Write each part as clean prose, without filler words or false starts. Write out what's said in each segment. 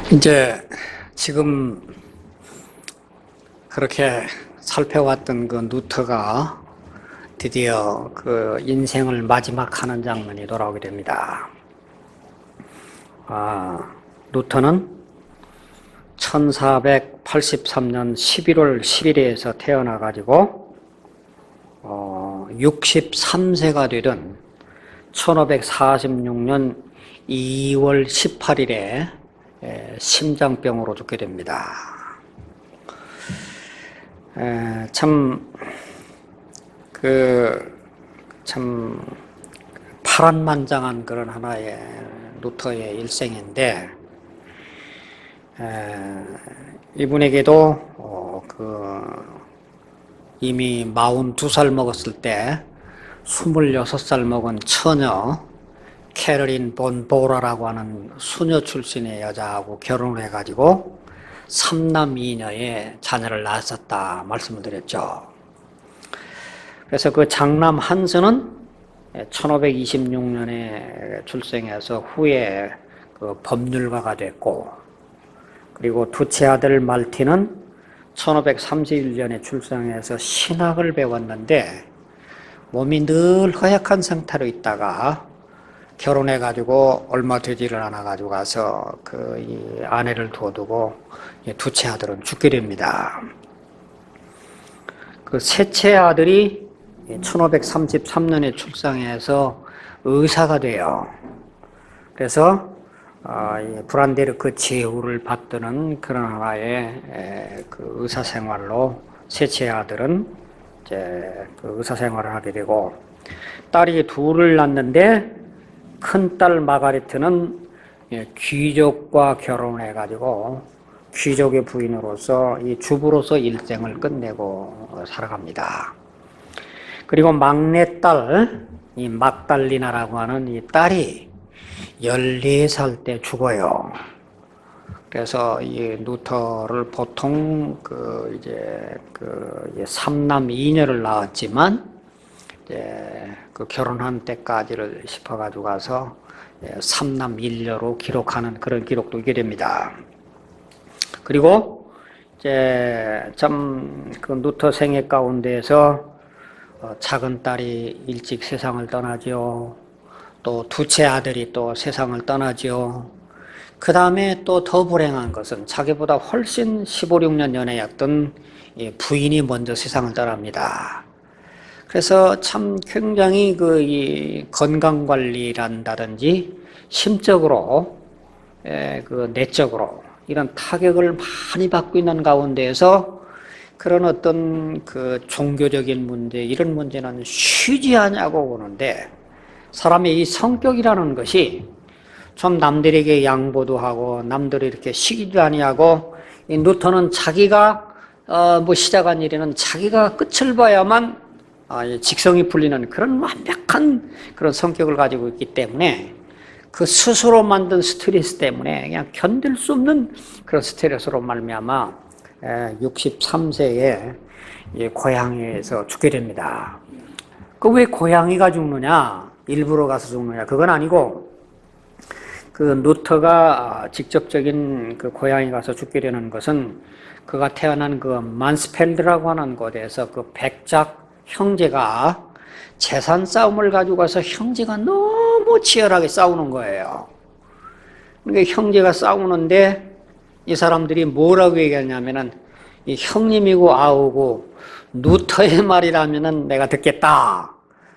이제 지금 그렇게 살펴왔던 그 누트가 드디어 그 인생을 마지막 하는 장면이 돌아오게 됩니다. 누트는 1483년 11월 11일에서 태어나가지고 63세가 되던 1546년 2월 18일에 심장병으로 죽게 됩니다. 참 파란만장한 그런 하나의 루터의 일생인데, 이분에게도 이미 42살 먹었을 때 26살 먹은 처녀 캐러린 본 보라라고 하는 수녀 출신의 여자하고 결혼을 해가지고 3남 2녀의 자녀를 낳았었다 말씀을 드렸죠. 그래서 그 장남 한스는 1526년에 출생해서 후에 그 법률가가 됐고, 그리고 두째 아들 말티는 1531년에 출생해서 신학을 배웠는데 몸이 늘 허약한 상태로 있다가 결혼해가지고 얼마 되지를 않아가지고 가서 이 아내를 두어두고 두째 아들은 죽게 됩니다. 그 셋째 아들이 1533년에 출생해서 의사가 돼요. 그래서 브란데르크 제후를 받드는 그런 하나의 그 의사 생활로 셋째 아들은 이제 그 의사 생활을 하게 되고, 딸이 둘을 낳는데 큰딸 마가리트는 귀족과 결혼해가지고 귀족의 부인으로서 이 주부로서 일생을 끝내고 살아갑니다. 그리고 막내딸 이 막달리나라고 하는 이 딸이 14살 때 죽어요. 그래서 이 루터를 보통 이제 3남 2녀를 낳았지만 이제 그 결혼한 때까지를 짚어가지고 가서 3남 1녀로 기록하는 그런 기록도 있게 됩니다. 그리고 이제 그 루터 생애 가운데에서 작은 딸이 일찍 세상을 떠나죠. 또 두째 아들이 또 세상을 떠나죠. 그 다음에 또 더 불행한 것은 자기보다 훨씬 15, 16년 연애였던 부인이 먼저 세상을 떠납니다. 그래서 참 굉장히 이 건강 관리란다든지 심적으로, 내적으로 이런 타격을 많이 받고 있는 가운데에서 그런 어떤 종교적인 문제, 이런 문제는 쉬지 않냐고 보는데, 사람의 이 성격이라는 것이 좀 남들에게 양보도 하고 남들이 이렇게 시기도 아니하고, 이 루터는 자기가 시작한 일에는 자기가 끝을 봐야만 직성이 풀리는 그런 완벽한 그런 성격을 가지고 있기 때문에 그 스스로 만든 스트레스 때문에 그냥 견딜 수 없는 그런 스트레스로 말미암아 63세에 고향에서 죽게 됩니다. 그 왜 고양이가 죽느냐, 일부러 가서 죽느냐, 그건 아니고, 그 루터가 직접적인 그 고향에 가서 죽게 되는 것은 그가 태어난 그 만스펠드라고 하는 곳에서 그 백작 형제가 재산 싸움을 가지고 가서 형제가 너무 치열하게 싸우는 거예요. 그러니까 형제가 싸우는데 이 사람들이 뭐라고 얘기하냐면은, 이 형님이고 아우고 루터의 말이라면은 내가 듣겠다,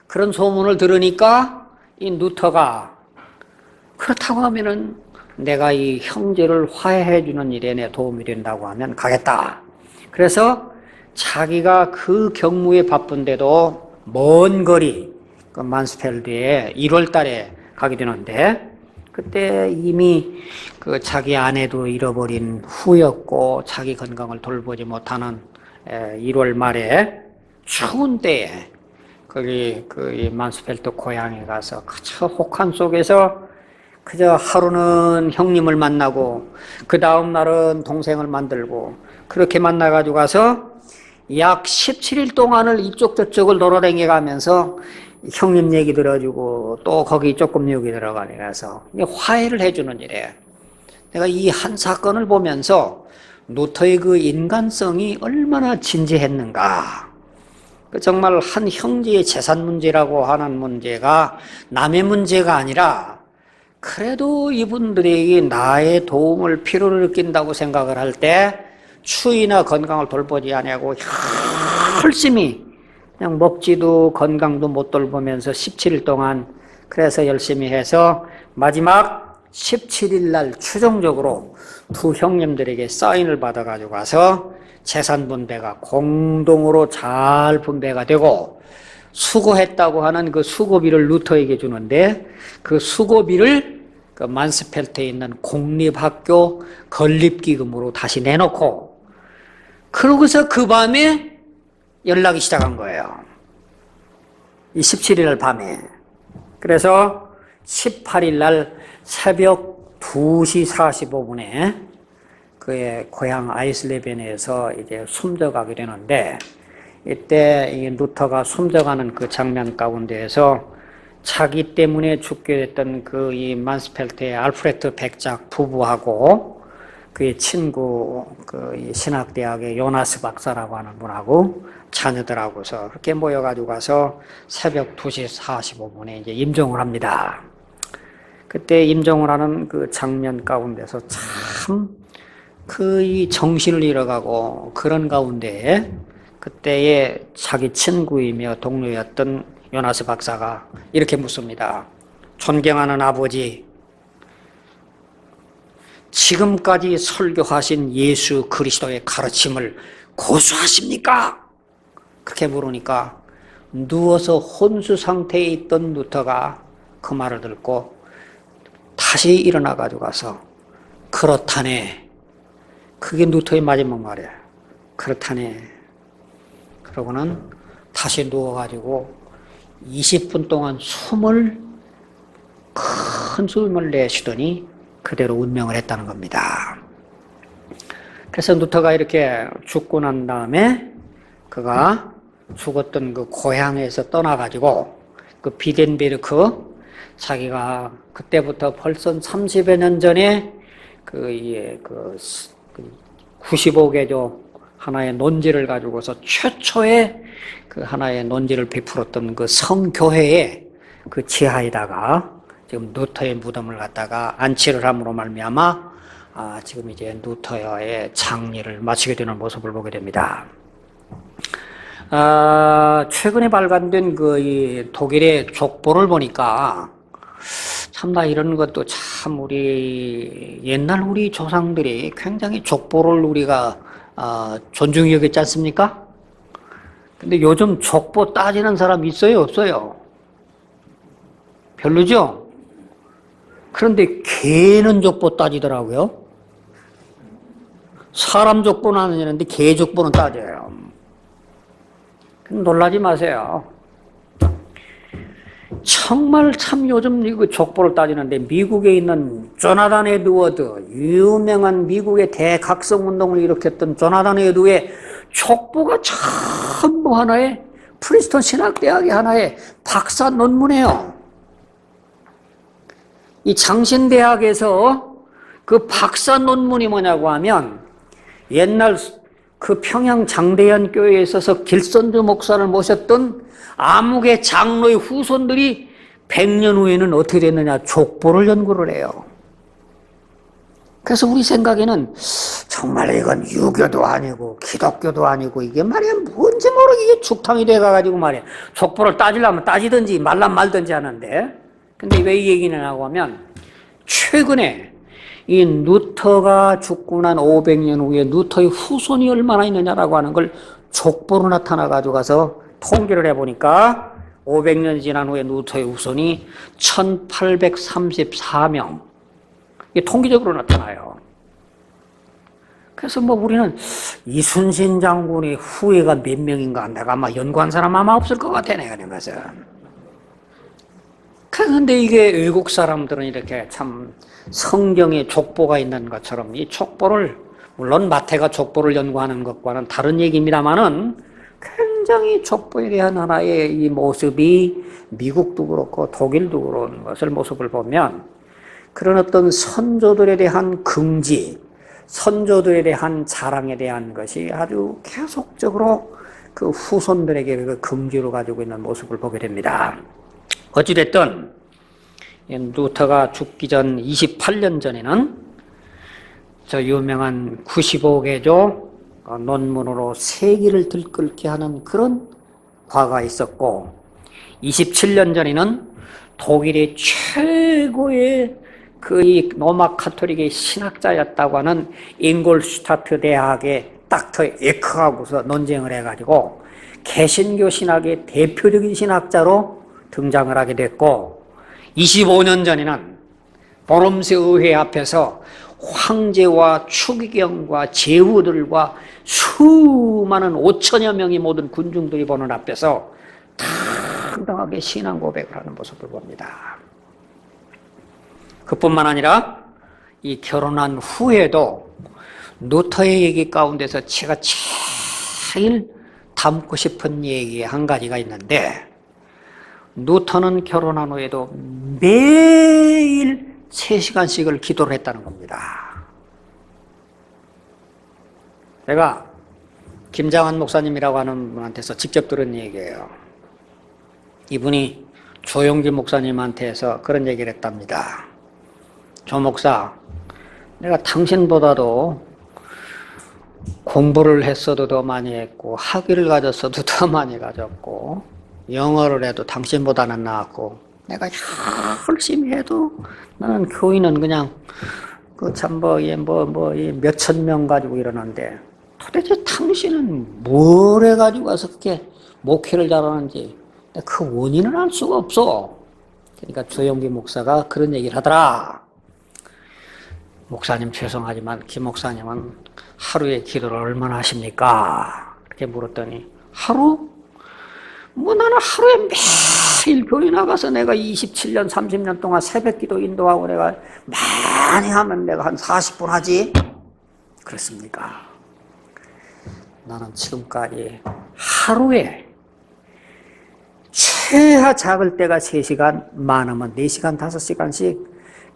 그런 소문을 들으니까 이 루터가 그렇다고 하면은 내가 이 형제를 화해해 주는 일에 내 도움이 된다고 하면 가겠다. 그래서 자기가 그 경무에 바쁜데도 먼 거리 그 만스펠드에 1월 달에 가게 되는데, 그때 이미 자기 아내도 잃어버린 후였고 자기 건강을 돌보지 못하는 1월 말에 추운 때에 거기 이 만스펠드 고향에 가서 그저 혹한 속에서 그저 하루는 형님을 만나고 그 다음 날은 동생을 만들고 그렇게 만나가지고 가서 약 17일 동안을 이쪽 저쪽을 돌아다녀 가면서 형님 얘기 들어주고 또 거기 조금 여기 들어가서 화해를 해주는 일에 내가 이 한 사건을 보면서 루터의 그 인간성이 얼마나 진지했는가. 정말 한 형제의 재산 문제라고 하는 문제가 남의 문제가 아니라 그래도 이분들에게 나의 도움을 필요로 느낀다고 생각을 할 때 추위나 건강을 돌보지 아니하고 열심히 그냥 먹지도 건강도 못 돌보면서 17일 동안 그래서 열심히 해서 마지막 17일 날 최종적으로 두 형님들에게 사인을 받아가지고 가서 재산 분배가 공동으로 잘 분배가 되고 수고했다고 하는 그 수고비를 루터에게 주는데 그 수고비를 그 만스펠트에 있는 공립학교 건립기금으로 다시 내놓고 그러고서 그 밤에 연락이 시작한 거예요. 이 17일 날 밤에. 그래서 18일 날 새벽 2시 45분에 그의 고향 아이슬레벤에서 이제 숨져가게 되는데 이때 이 루터가 숨져가는 그 장면 가운데에서 자기 때문에 죽게 됐던 그 이 만스펠트의 알프레트 백작 부부하고 그의 친구 그 이 신학대학의 요나스 박사라고 하는 분하고 자녀들하고서 그렇게 모여가지고 가서 새벽 2시 45분에 이제 임종을 합니다. 그때 임종을 하는 그 장면 가운데서 참 그 이 정신을 잃어가고 그런 가운데 그때의 자기 친구이며 동료였던 요나스 박사가 이렇게 묻습니다. 존경하는 아버지, 지금까지 설교하신 예수 그리스도의 가르침을 고수하십니까? 그렇게 물으니까 누워서 혼수 상태에 있던 루터가 그 말을 듣고 다시 일어나 가지고 가서 그렇다네. 그게 루터의 마지막 말이에요. 그렇다네. 그러고는 다시 누워가지고 20분 동안 큰 숨을 내쉬더니 그대로 운명을 했다는 겁니다. 그래서 루터가 이렇게 죽고 난 다음에 그가 죽었던 그 고향에서 떠나가지고 그 비덴베르크 자기가 그때부터 벌써 30여 년 전에 그 95개조 하나의 논지를 가지고서 최초의 그 하나의 논지를 베풀었던 그 성교회의 그 지하에다가 지금 루터의 무덤을 갖다가 안치를 함으로 말미암아 지금 이제 루터의 장례를 마치게 되는 모습을 보게 됩니다. 최근에 발간된 이 독일의 족보를 보니까 참나 이런 것도 참 옛날 우리 조상들이 굉장히 족보를 우리가 존중히 여겼지 않습니까? 근데 요즘 족보 따지는 사람 있어요, 없어요? 별로죠? 그런데 개는 족보 따지더라고요. 사람 족보는 안 따지는데 개 족보는 따져요. 놀라지 마세요. 정말 참 요즘 이거 족보를 따지는데 미국에 있는 조나단 에드워드, 유명한 미국의 대각성 운동을 일으켰던 조나단 에드워드의 족보가 전부 하나의 프린스턴 신학대학의 하나의 박사 논문이에요. 이 장신대학에서 그 박사 논문이 뭐냐고 하면 옛날 그 평양 장대현 교회에 있어서 길선주 목사를 모셨던 암흑의 장로의 후손들이 100년 후에는 어떻게 됐느냐 족보를 연구를 해요. 그래서 우리 생각에는 정말 이건 유교도 아니고 기독교도 아니고 이게 말이야 뭔지 모르게 이게 죽탕이 돼가지고 말이야 족보를 따지려면 따지든지 말란 말든지 하는데 근데 왜 이 얘기를 하고 하면 최근에 이 루터가 죽고 난 500년 후에 루터의 후손이 얼마나 있느냐라고 하는 걸 족보로 나타나가지고 가서 통계를 해보니까 500년 지난 후에 루터의 후손이 1834명. 이게 통계적으로 나타나요. 그래서 우리는 이순신 장군의 후예가 몇 명인가 내가 아마 연구한 사람 아마 없을 것 같아, 내가 그런 것은. 그런데 이게 외국 사람들은 이렇게 참 성경에 족보가 있는 것처럼 이 족보를, 물론 마태가 족보를 연구하는 것과는 다른 얘기입니다만은 굉장히 족보에 대한 하나의 이 모습이 미국도 그렇고 독일도 그런 모습을 보면 그런 어떤 선조들에 대한 긍지, 선조들에 대한 자랑에 대한 것이 아주 계속적으로 그 후손들에게 그 긍지로 가지고 있는 모습을 보게 됩니다. 어찌됐든 루터가 죽기 전 28년 전에는 저 유명한 95개조 논문으로 세기를 들끓게 하는 그런 과가 있었고, 27년 전에는 독일의 최고의 그 로마 카톨릭의 신학자였다고 하는 잉골슈타트 대학의 닥터 에크하고서 논쟁을 해가지고 개신교 신학의 대표적인 신학자로 등장을 하게 됐고, 25년 전에는 보름스 의회 앞에서 황제와 추기경과 제후들과 수많은 5천여 명이 모든 군중들이 보는 앞에서 당당하게 신앙 고백을 하는 모습을 봅니다. 그뿐만 아니라 이 결혼한 후에도 루터의 얘기 가운데서 제가 제일 담고 싶은 얘기 한 가지가 있는데, 루터는 결혼한 후에도 매일 3시간씩을 기도를 했다는 겁니다. 제가 김장한 목사님이라고 하는 분한테서 직접 들은 얘기예요. 이분이 조용기 목사님한테서 그런 얘기를 했답니다. 조 목사, 내가 당신보다도 공부를 했어도 더 많이 했고 학위를 가졌어도 더 많이 가졌고 영어를 해도 당신보다는 나았고 내가 열심히 해도 나는 교인은 그냥 그 참 몇천 명 가지고 이러는데 도대체 당신은 뭘 해가지고 와서 그렇게 목회를 잘하는지 그 원인을 알 수가 없어. 그러니까 조영기 목사가 그런 얘기를 하더라. 목사님 죄송하지만 김 목사님은 하루에 기도를 얼마나 하십니까? 이렇게 물었더니 하루? 나는 하루에 매일 교회 나가서 내가 27년 30년 동안 새벽기도 인도하고 내가 많이 하면 내가 한 40분 하지? 그렇습니까? 나는 지금까지 하루에 최하 작을 때가 3시간, 많으면 4시간, 5시간씩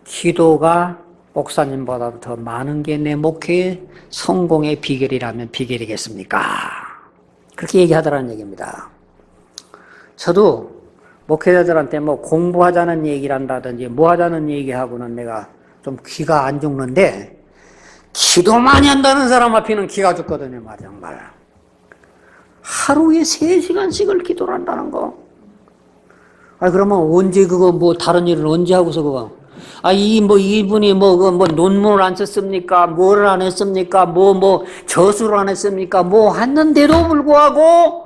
기도가 목사님보다 더 많은 게 내 목회의 성공의 비결이라면 비결이겠습니까? 그렇게 얘기하더라는 얘기입니다. 저도 목회자들한테 공부하자는 얘기를 한다든지 뭐 하자는 얘기하고는 내가 좀 귀가 안 죽는데, 기도 많이 한다는 사람 앞에는 기가 죽거든요, 정말. 하루에 3시간씩을 기도를 한다는 거. 그러면 언제 다른 일을 언제 하고서 그거? 이분이 논문을 안 썼습니까? 뭐를 안 했습니까? 저수를 안 했습니까? 했는데도 불구하고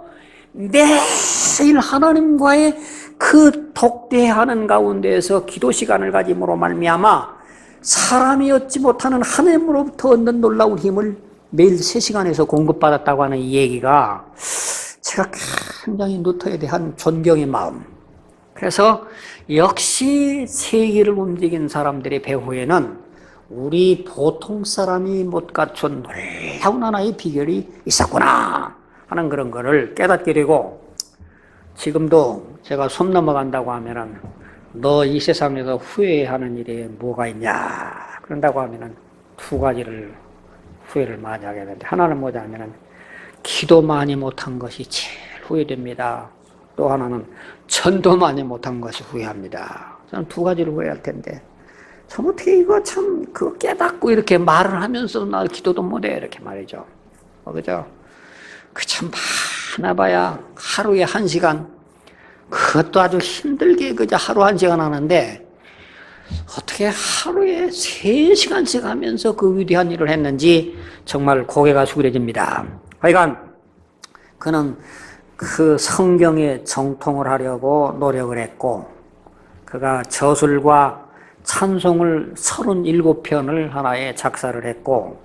매일 하나님과의 그 독대하는 가운데에서 기도 시간을 가짐으로 말미암아 사람이 얻지 못하는 하나님으로부터 얻는 놀라운 힘을 매일 3시간에서 공급받았다고 하는 이 얘기가 제가 굉장히 루터에 대한 존경의 마음. 그래서 역시 세계를 움직인 사람들의 배후에는 우리 보통 사람이 못 갖춘 놀라운 하나의 비결이 있었구나 하는 그런 거를 깨닫게 되고, 지금도 제가 손 넘어간다고 하면은 너 이 세상에서 후회하는 일이 뭐가 있냐 그런다고 하면은 2가지를 후회를 많이 하게 되는데, 하나는 뭐냐 하면은 기도 많이 못한 것이 제일 후회됩니다. 또 하나는 전도 많이 못한 것이 후회합니다. 저는 2가지를 후회할 텐데, 참 어떻게 이거 참 그거 깨닫고 이렇게 말을 하면서 나 기도도 못해 이렇게 말이죠. 그죠? 그 참 많아봐야 하루에 1시간, 그것도 아주 힘들게 그저 하루 1시간 하는데 어떻게 하루에 3시간씩 하면서 그 위대한 일을 했는지 정말 고개가 숙여집니다. 하여간 그는 그 성경에 정통을 하려고 노력을 했고, 그가 저술과 찬송을 37편을 하나에 작사를 했고,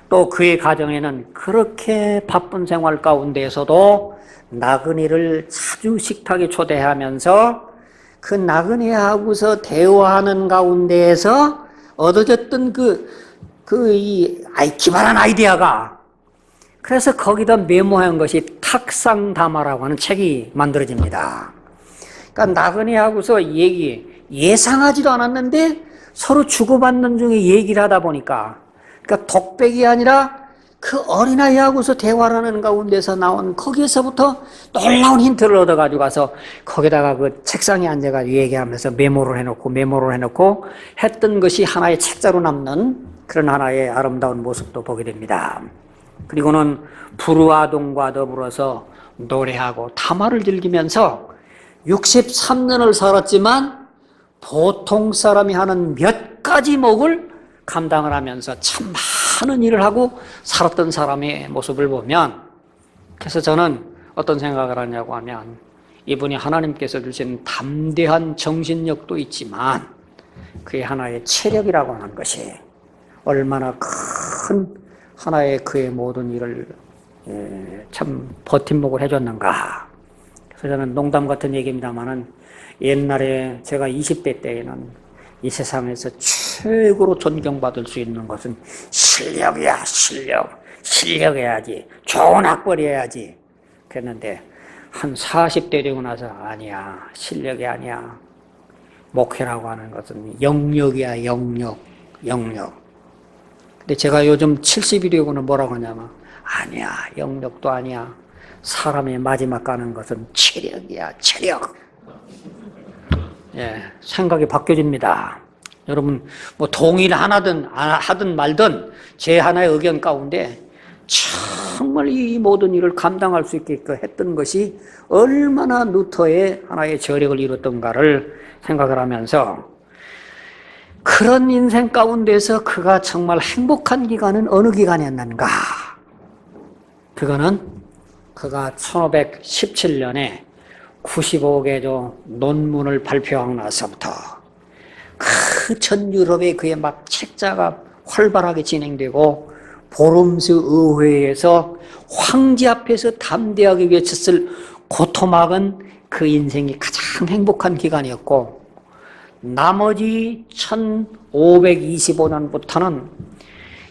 또 그의 가정에는 그렇게 바쁜 생활 가운데에서도 나그네를 자주 식탁에 초대하면서 그 나그네하고서 대화하는 가운데에서 얻어졌던 기발한 아이디어가, 그래서 거기다 메모한 것이 탁상담화라고 하는 책이 만들어집니다. 그러니까 나그네하고서 예상하지도 않았는데 서로 주고받는 중에 얘기를 하다 보니까, 그러니까 독백이 아니라 그 어린아이하고서 대화를 하는 가운데서 나온 거기에서부터 놀라운 힌트를 얻어가지고 가서 거기다가 그 책상에 앉아가지고 얘기하면서 메모를 해놓고 했던 것이 하나의 책자로 남는 그런 하나의 아름다운 모습도 보게 됩니다. 그리고는 불우아동과 더불어서 노래하고 담화를 즐기면서 63년을 살았지만 보통 사람이 하는 몇 가지 몫을 감당을 하면서 참 많은 일을 하고 살았던 사람의 모습을 보면, 그래서 저는 어떤 생각을 하냐고 하면, 이분이 하나님께서 주신 담대한 정신력도 있지만 그의 하나의 체력이라고 하는 것이 얼마나 큰 하나의 그의 모든 일을 참 버팀목을 해줬는가. 그래서 저는 농담 같은 얘기입니다만은, 옛날에 제가 20대 때에는 이 세상에서 최고로 존경받을 수 있는 것은 실력이야, 실력해야지, 좋은 학벌이어야지 그랬는데, 한 40대 되고 나서 아니야, 실력이 아니야, 목회라고 하는 것은 영역이야, 영역. 근데 제가 요즘 70이 되고는 뭐라고 하냐면, 아니야, 영역도 아니야, 사람의 마지막 가는 것은 체력이야, 체력. 생각이 바뀌어집니다. 여러분, 뭐 동의를 하든 말든 제 하나의 의견 가운데 정말 이 모든 일을 감당할 수 있게끔 했던 것이 얼마나 루터의 하나의 저력을 이뤘던가를 생각을 하면서, 그런 인생 가운데서 그가 정말 행복한 기간은 어느 기간이었는가? 그거는 그가 1517년에 95개조 논문을 발표하고 나서부터 그 전 유럽에 그의 막 책자가 활발하게 진행되고, 보름스 의회에서 황제 앞에서 담대하게 외쳤을 고토막은 그 인생이 가장 행복한 기간이었고, 나머지 1525년부터는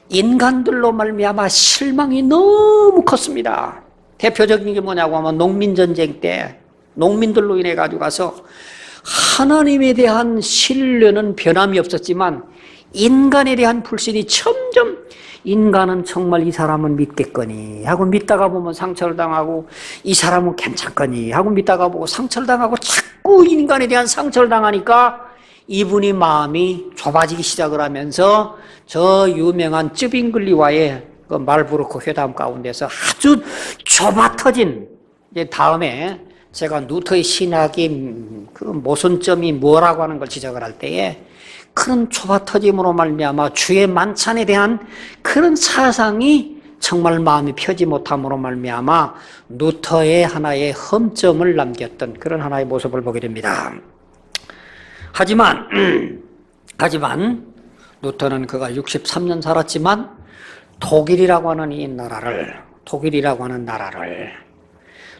인간들로 말미암아 실망이 너무 컸습니다. 대표적인 게 뭐냐고 하면, 농민전쟁 때 농민들로 인해 가지고 가서 하나님에 대한 신뢰는 변함이 없었지만 인간에 대한 불신이 점점, 인간은 정말 이 사람은 믿겠거니 하고 믿다가 보면 상처를 당하고, 이 사람은 괜찮거니 하고 믿다가 보고 상처를 당하고, 자꾸 인간에 대한 상처를 당하니까 이분이 마음이 좁아지기 시작을 하면서 저 유명한 쯔빙글리와의 그 말부르크 회담 가운데서 아주 좁아 터진, 다음에 제가 루터의 신학의 그 모순점이 뭐라고 하는 걸 지적을 할 때에, 그런 좁아 터짐으로 말미암아 주의 만찬에 대한 그런 사상이 정말 마음이 펴지 못함으로 말미암아 루터의 하나의 흠점을 남겼던 그런 하나의 모습을 보게 됩니다. 하지만 루터는 그가 63년 살았지만 독일이라고 하는 나라를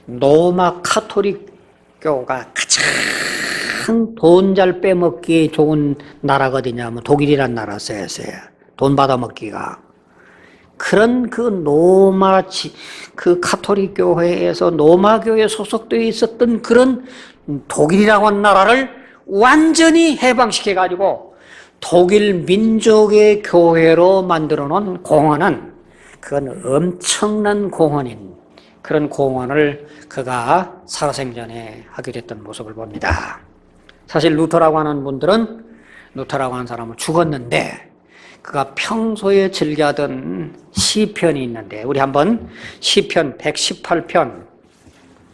로마 카톨릭 교가 가장 돈 잘 빼먹기 좋은 나라가 어디냐 하면 독일이란 나라였어요. 돈 받아먹기가. 그런 그 카톨릭 교회에서 로마 교회에 소속되어 있었던 그런 독일이라고 하는 나라를 완전히 해방시켜가지고 독일 민족의 교회로 만들어 놓은 공헌은, 그건 엄청난 공헌인 그런 공헌을 그가 살아생전에 하게 됐던 모습을 봅니다. 사실 루터라고 하는 사람은 죽었는데, 그가 평소에 즐겨하던 시편이 있는데, 우리 한번 시편 118편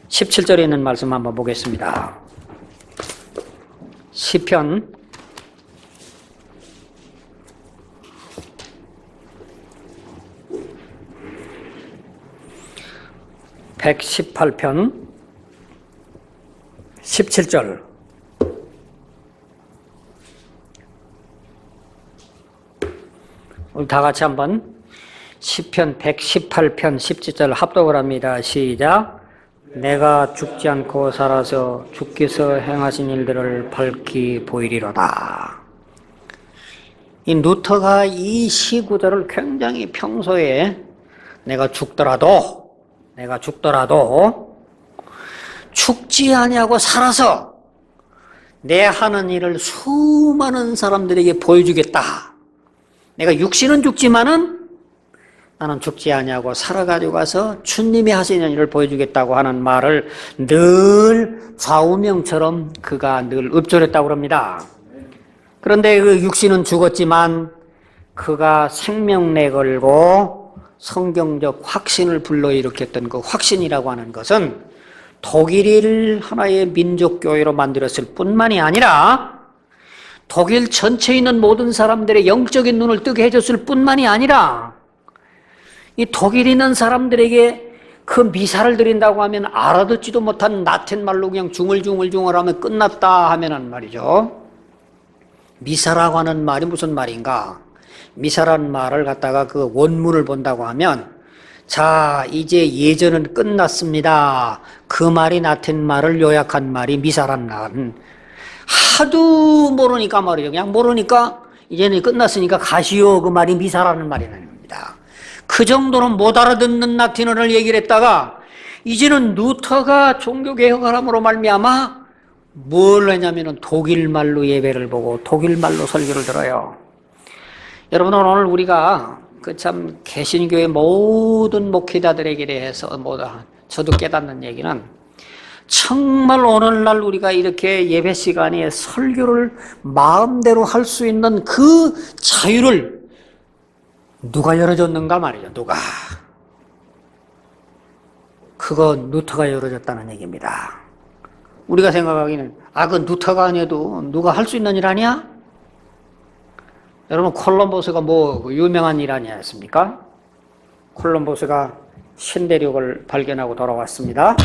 17절에 있는 말씀 한번 보겠습니다. 시편 118편 17절. 우리 다 같이 한번 시편 118편 17절 합독을 합니다. 시작. 내가 죽지 않고 살아서 주께서 행하신 일들을 밝히 보이리로다. 이 루터가 이 시 구절을 굉장히 평소에 내가 죽더라도 죽지 아니하고 살아서 내 하는 일을 수많은 사람들에게 보여주겠다. 내가 육신은 죽지만은 나는 죽지 아니하고 살아가지고 가서 주님이 하시는 일을 보여주겠다고 하는 말을 늘 좌우명처럼 그가 늘 읊조렸다고 합니다. 그런데 그 육신은 죽었지만 그가 생명 내걸고 성경적 확신을 불러일으켰던 그 확신이라고 하는 것은 독일을 하나의 민족교회로 만들었을 뿐만이 아니라 독일 전체에 있는 모든 사람들의 영적인 눈을 뜨게 해줬을 뿐만이 아니라 이 독일에 있는 사람들에게 그 미사를 드린다고 하면 알아듣지도 못한 라틴 말로 그냥 중얼중얼하면 끝났다 하면은 말이죠. 미사라고 하는 말이 무슨 말인가? 미사라는 말을 갖다가 그 원문을 본다고 하면 자, 이제 예전은 끝났습니다. 그 말이 라틴 말을 요약한 말이 미사라는 말은 하도 모르니까 말이죠. 그냥 모르니까 이제는 끝났으니까 가시오. 그 말이 미사라는 말이라는 겁니다. 그 정도는 못 알아듣는 라틴어를 얘기를 했다가 이제는 루터가 종교개혁하람으로 말미암아 뭘 했냐면은 독일말로 예배를 보고 독일말로 설교를 들어요. 여러분 오늘 우리가 그 참 개신교의 모든 목회자들에게 대해서 저도 깨닫는 얘기는 정말 오늘날 우리가 이렇게 예배 시간에 설교를 마음대로 할 수 있는 그 자유를 누가 열어줬는가 말이죠. 누가. 그건 루터가 열어줬다는 얘기입니다. 우리가 생각하기는 그건 루터가 아니어도 누가 할 수 있는 일 아니야? 여러분 콜럼버스가 유명한 일 아니었습니까? 콜럼버스가 신대륙을 발견하고 돌아왔습니다.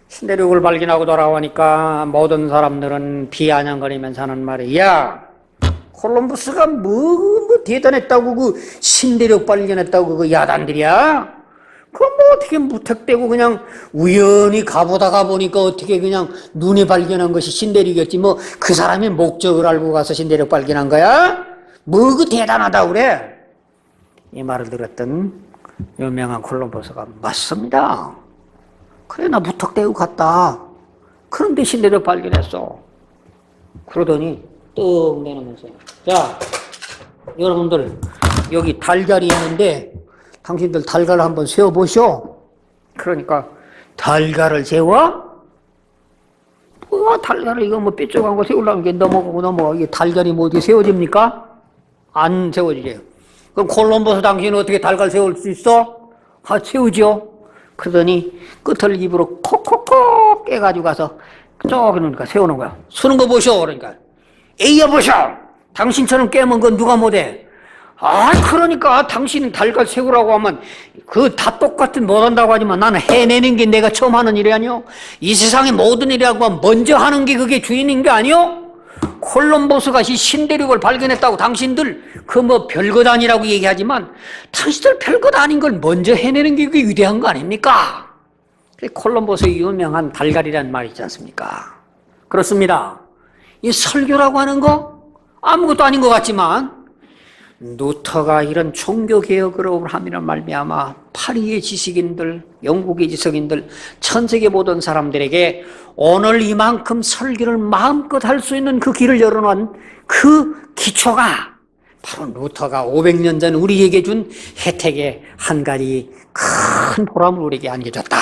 신대륙을 발견하고 돌아오니까 모든 사람들은 비아냥거리면서 하는 말이 야 콜럼버스가 뭐 대단했다고 그 신대륙 발견했다고 그 야단들이야? 그럼 어떻게 무턱대고 그냥 우연히 가보다가 보니까 어떻게 그냥 눈에 발견한 것이 신대륙이었지 그 사람이 목적을 알고 가서 신대륙 발견한 거야? 그 대단하다고 그래? 이 말을 들었던 유명한 콜럼버스가 맞습니다. 그래 나 무턱대고 갔다. 그런데 신대륙 발견했어. 그러더니 떡 내놓으면서 자 여러분들 여기 달걀이 있는데 당신들 달걀을 한번 세워보시오. 그러니까 달걀을 세워? 달걀을 이거 삐쩍한 거 세우려면 이게 넘어가고 이게 달걀이 어떻게 세워집니까? 안 세워지죠. 그럼 콜럼버스 당신은 어떻게 달걀 세울 수 있어? 세우죠. 그러더니 끝을 입으로 콕콕콕 깨가지고 가서 그러니까 세우는 거야. 쓰는 거 보시오. 그러니까 에이 여보시오. 당신처럼 깨면 그건 누가 못해? 그러니까 당신은 달걀 세우라고 하면 다 똑같은 못한다고 하지만 나는 해내는 게 내가 처음 하는 일이 아니오? 이 세상의 모든 일이라고 하면 먼저 하는 게 그게 주인인 게 아니오? 콜럼버스가 이 신대륙을 발견했다고 당신들 별것 아니라고 얘기하지만 당신들 별것 아닌 걸 먼저 해내는 게 그게 위대한 거 아닙니까? 콜럼버스의 유명한 달걀이라는 말이 있지 않습니까? 그렇습니다. 이 설교라고 하는 거 아무것도 아닌 것 같지만 루터가 이런 종교개혁으로 함이라 말미암아 파리의 지식인들, 영국의 지식인들, 전 세계 모든 사람들에게 오늘 이만큼 설교를 마음껏 할 수 있는 그 길을 열어놓은 그 기초가 바로 루터가 500년 전 우리에게 준 혜택의 한 가지 큰 보람을 우리에게 안겨줬다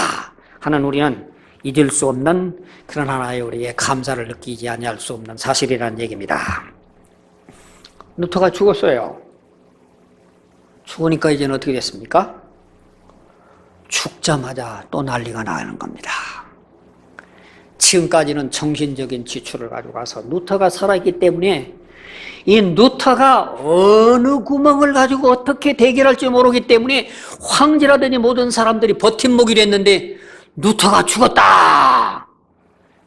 하는 우리는 잊을 수 없는 그런 하나의 우리의 감사를 느끼지 아니할 수 없는 사실이라는 얘기입니다. 루터가 죽었어요. 죽으니까 이제는 어떻게 됐습니까? 죽자마자 또 난리가 나는 겁니다. 지금까지는 정신적인 지출을 가져가서 루터가 살아있기 때문에 이 루터가 어느 구멍을 가지고 어떻게 대결할지 모르기 때문에 황제라더니 모든 사람들이 버팀목이 됐는데 루터가 죽었다.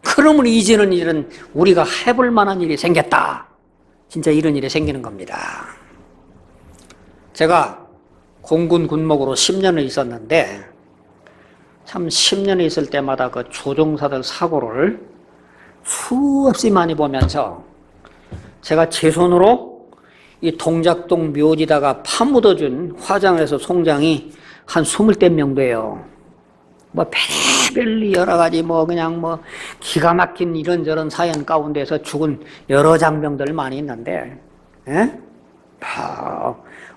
그러면 이제는 이런 우리가 해볼 만한 일이 생겼다. 진짜 이런 일이 생기는 겁니다. 제가 공군 군목으로 10년을 있었는데 참 10년을 있을 때마다 그 조종사들 사고를 수없이 많이 보면서 제가 제 손으로 이 동작동 묘지다가 파묻어준 화장에서 송장이 한 20대 명 돼요. 뭐 별의별 여러 가지 뭐 그냥 뭐 기가 막힌 이런저런 사연 가운데서 죽은 여러 장병들 많이 있는데, 예?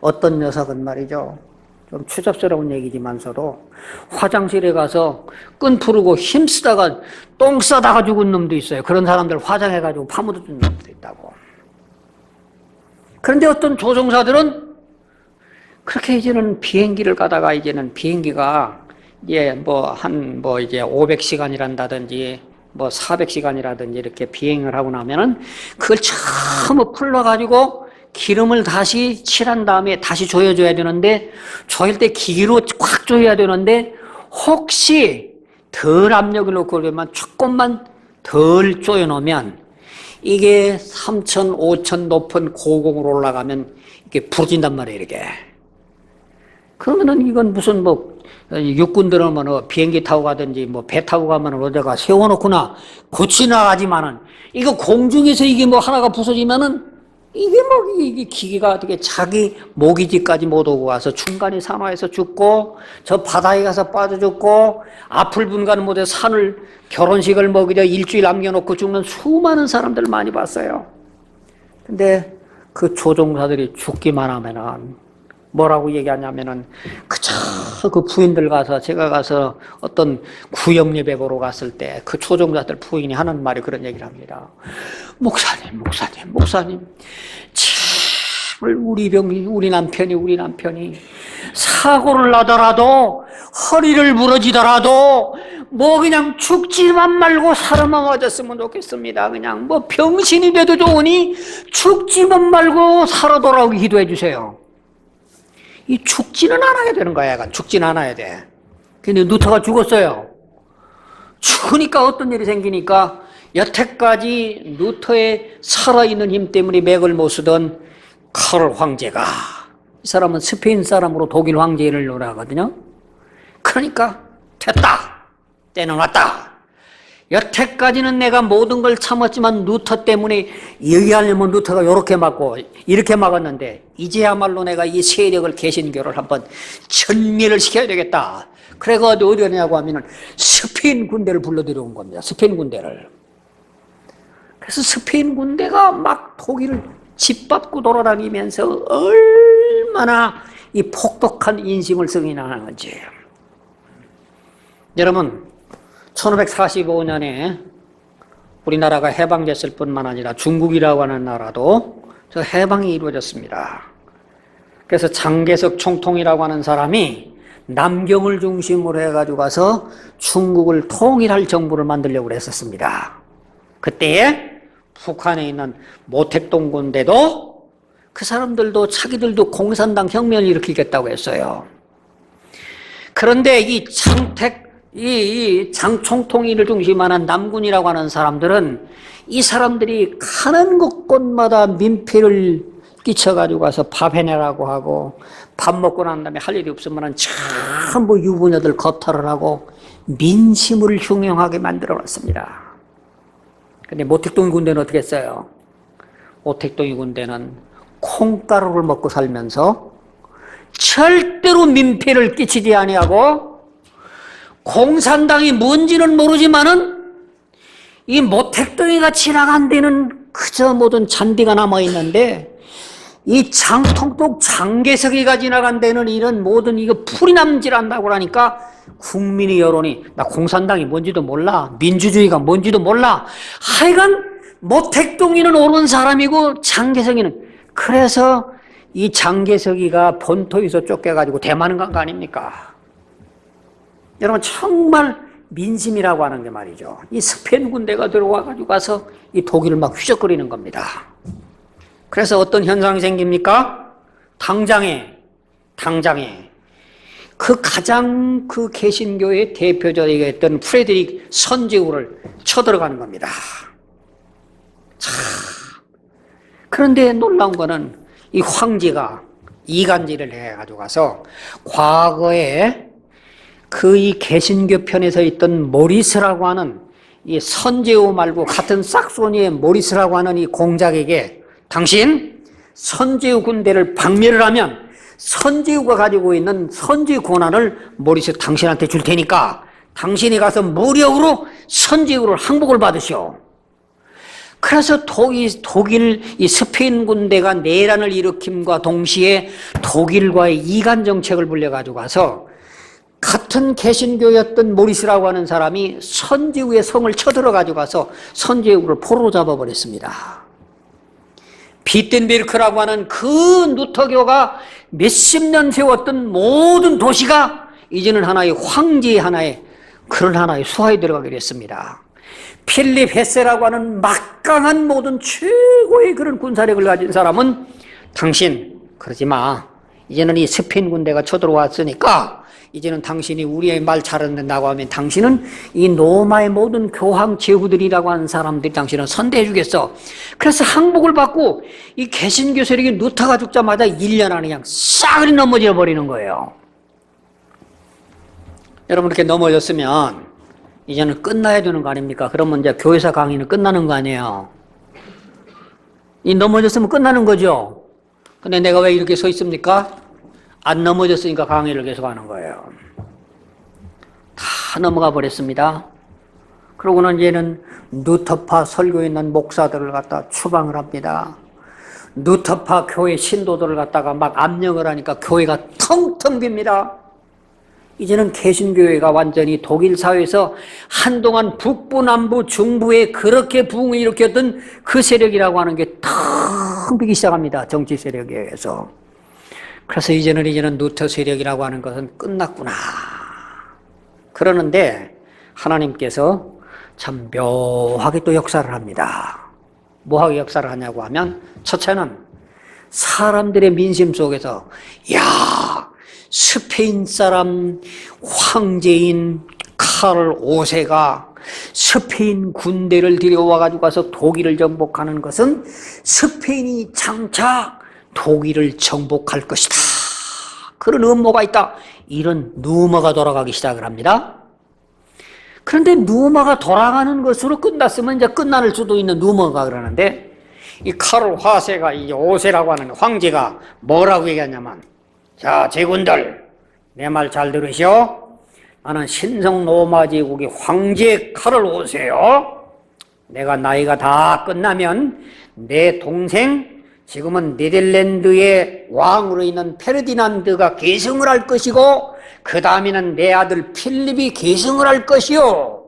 어떤 녀석은 말이죠. 좀 추접스러운 얘기지만서도 화장실에 가서 끈 풀고 힘쓰다가 똥 싸다가 죽은 놈도 있어요. 그런 사람들 화장해가지고 파묻어 준 놈도 있다고. 그런데 어떤 조종사들은 그렇게 이제는 비행기를 가다가 이제는 비행기가 이제 이제 500시간이란다든지 뭐 400시간이라든지 이렇게 비행을 하고 나면은 그걸 전부 풀러가지고 기름을 다시 칠한 다음에 다시 조여줘야 되는데, 조일 때 기계로 꽉 조여야 되는데, 혹시 덜 압력을 놓고 그러면 조금만 덜 조여놓으면 이게 3,000, 5,000 높은 고공으로 올라가면 이게 부러진단 말이에요, 이게. 그러면은 이건 무슨 뭐 육군들은 뭐 비행기 타고 가든지 뭐 배 타고 가면 어디다가 세워놓거나 고치나가지만은 이거 공중에서 이게 뭐 하나가 부서지면은 이게 뭐 이게 기계가 어떻게 자기 모기지까지 못 오고 와서 중간에 산화해서 죽고 저 바다에 가서 빠져 죽고 앞을 분간 못해 산을 결혼식을 먹이려 일주일 남겨놓고 죽는 수많은 사람들 많이 봤어요. 근데 그 조종사들이 죽기만 하면은 뭐라고 얘기하냐면은 그저 그 부인들 가서 제가 가서 어떤 구역 예배 보러 갔을 때 그 조종자들 부인이 하는 말이 그런 얘기를 합니다. 목사님 참 우리 남편이 사고를 나더라도 허리를 부러지더라도 뭐 그냥 죽지만 말고 살아남아졌으면 좋겠습니다. 그냥 뭐 병신이 돼도 좋으니 죽지만 말고 살아 돌아오기 기도해 주세요. 이 죽지는 않아야 되는 거야, 얘가. 죽지는 않아야 돼. 근데 누터가 죽었어요. 죽으니까 어떤 일이 생기니까 여태까지 누터의 살아있는 힘 때문에 맥을 못 쓰던 카를 황제가, 이 사람은 스페인 사람으로 독일 황제를 노래하거든요. 그러니까 됐다. 때는 왔다. 여태까지는 내가 모든 걸 참았지만 루터 때문에 얘기하려면 루터가 이렇게 막고 이렇게 막았는데 이제야말로 내가 이 세력을 개신교를 한번 전멸을 시켜야 되겠다. 그래가 어디 가냐고 하면은 스페인 군대를 불러들여온 겁니다. 스페인 군대를. 그래서 스페인 군대가 막 독일을 짓밟고 돌아다니면서 얼마나 이 폭독한 인심을 승인하는 건지. 여러분, 1545년에 우리나라가 해방됐을 뿐만 아니라 중국이라고 하는 나라도 저 해방이 이루어졌습니다. 그래서 장개석 총통이라고 하는 사람이 남경을 중심으로 해가지고 가서 중국을 통일할 정부를 만들려고 했었습니다. 그때에 북한에 있는 모택동 군대도 그 사람들도 자기들도 공산당 혁명을 일으키겠다고 했어요. 그런데 이 장총통일을 중심하는 남군이라고 하는 사람들은 이 사람들이 가는 곳곳마다 민폐를 끼쳐가지고 가서 밥 해내라고 하고 밥 먹고 난 다음에 할 일이 없으면 전부 유부녀들 거탈을 하고 민심을 흉흉하게 만들어놨습니다. 근데 모택동 군대는 어떻게 했어요? 모택동이 군대는 콩가루를 먹고 살면서 절대로 민폐를 끼치지 아니하고 공산당이 뭔지는 모르지만은 이 모택동이가 지나간 데는 그저 모든 잔디가 남아있는데 이 장통독 장개석이가 지나간 데는 이런 모든 이거 풀이 남질한다고 하니까 국민의 여론이 나 공산당이 뭔지도 몰라, 민주주의가 뭔지도 몰라, 하여간 모택동이는 옳은 사람이고 장개석이는, 그래서 이 장개석이가 본토에서 쫓겨가지고 대만은 간 거 아닙니까? 여러분, 정말 민심이라고 하는 게 말이죠, 이 스페인 군대가 들어와가지고 가서 이 독일을 막 휘적거리는 겁니다. 그래서 어떤 현상이 생깁니까? 당장에 가장 그 개신교의 대표적이었던 프레드릭 선제우를 쳐들어가는 겁니다. 자, 그런데 놀라운 거는 이 황제가 이간질을 해가지고 가서 과거에 그 이 개신교 편에 서 있던 모리스라고 하는 이 선제우 말고 같은 삭소니의 모리스라고 하는 이 공작에게 당신 선제우 군대를 박멸을 하면 선제우가 가지고 있는 선제 권한을 모리스 당신한테 줄 테니까 당신이 가서 무력으로 선지국을 항복을 받으시오. 그래서 독일 이 스페인 군대가 내란을 일으킴과 동시에 독일과의 이간 정책을 불려가지고 가서 같은 개신교였던 모리스라고 하는 사람이 선지국의 성을 쳐들어가지고 가서 선지국을 포로로 잡아버렸습니다. 비텐베르크라고 하는 그 루터교가 몇십 년 세웠던 모든 도시가 이제는 하나의 황제의 하나의 그런 하나의 수하에 들어가게 됐습니다. 필립 헤세라고 하는 막강한 모든 최고의 그런 군사력을 가진 사람은 당신 그러지 마. 이제는 이 스페인 군대가 쳐들어왔으니까 이제는 당신이 우리의 말 잘 듣는다고 하면 당신은 이 로마의 모든 교황 제후들이라고 하는 사람들이 당신은 선대해 주겠어. 그래서 항복을 받고 이 개신교 세력이 루터가 죽자마자 1년 안에 그냥 싸그리 넘어져 버리는 거예요. 여러분 이렇게 넘어졌으면 이제는 끝나야 되는 거 아닙니까? 그러면 이제 교회사 강의는 끝나는 거 아니에요? 이 넘어졌으면 끝나는 거죠? 근데 내가 왜 이렇게 서 있습니까? 안 넘어졌으니까 강의를 계속하는 거예요. 다 넘어가 버렸습니다. 그러고는 이제는 루터파 설교에 있는 목사들을 갖다 추방을 합니다. 루터파 교회 신도들을 갖다가 막 압력을 하니까 교회가 텅텅 빕니다. 이제는 개신교회가 완전히 독일 사회에서 한동안 북부, 남부, 중부에 그렇게 부흥을 일으켰던 그 세력이라고 하는 게 텅 비기 시작합니다. 정치 세력에 의해서. 그래서 이제는 루터 세력이라고 하는 것은 끝났구나. 그러는데 하나님께서 참 묘하게 또 역사를 합니다. 뭐하게 역사를 하냐고 하면 첫째는 사람들의 민심 속에서 야 스페인 사람 황제인 카를 5세가 스페인 군대를 들여와가지고 가서 독일을 정복하는 것은 스페인이 장차 독일을 정복할 것이다. 그런 음모가 있다. 이런 루머가 돌아가기 시작을 합니다. 그런데 루머가 돌아가는 것으로 끝났으면 이제 끝날 수도 있는 루머가 그러는데 이 카를 화세가 이 5세라고 하는 황제가 뭐라고 얘기하냐면 자, 제군들, 내 말 잘 들으시오. 나는 신성 로마 제국의 황제 카를 5세요. 내가 나이가 다 끝나면 내 동생, 지금은 네덜란드의 왕으로 있는 페르디난드가 계승을 할 것이고 그 다음에는 내 아들 필립이 계승을 할 것이요.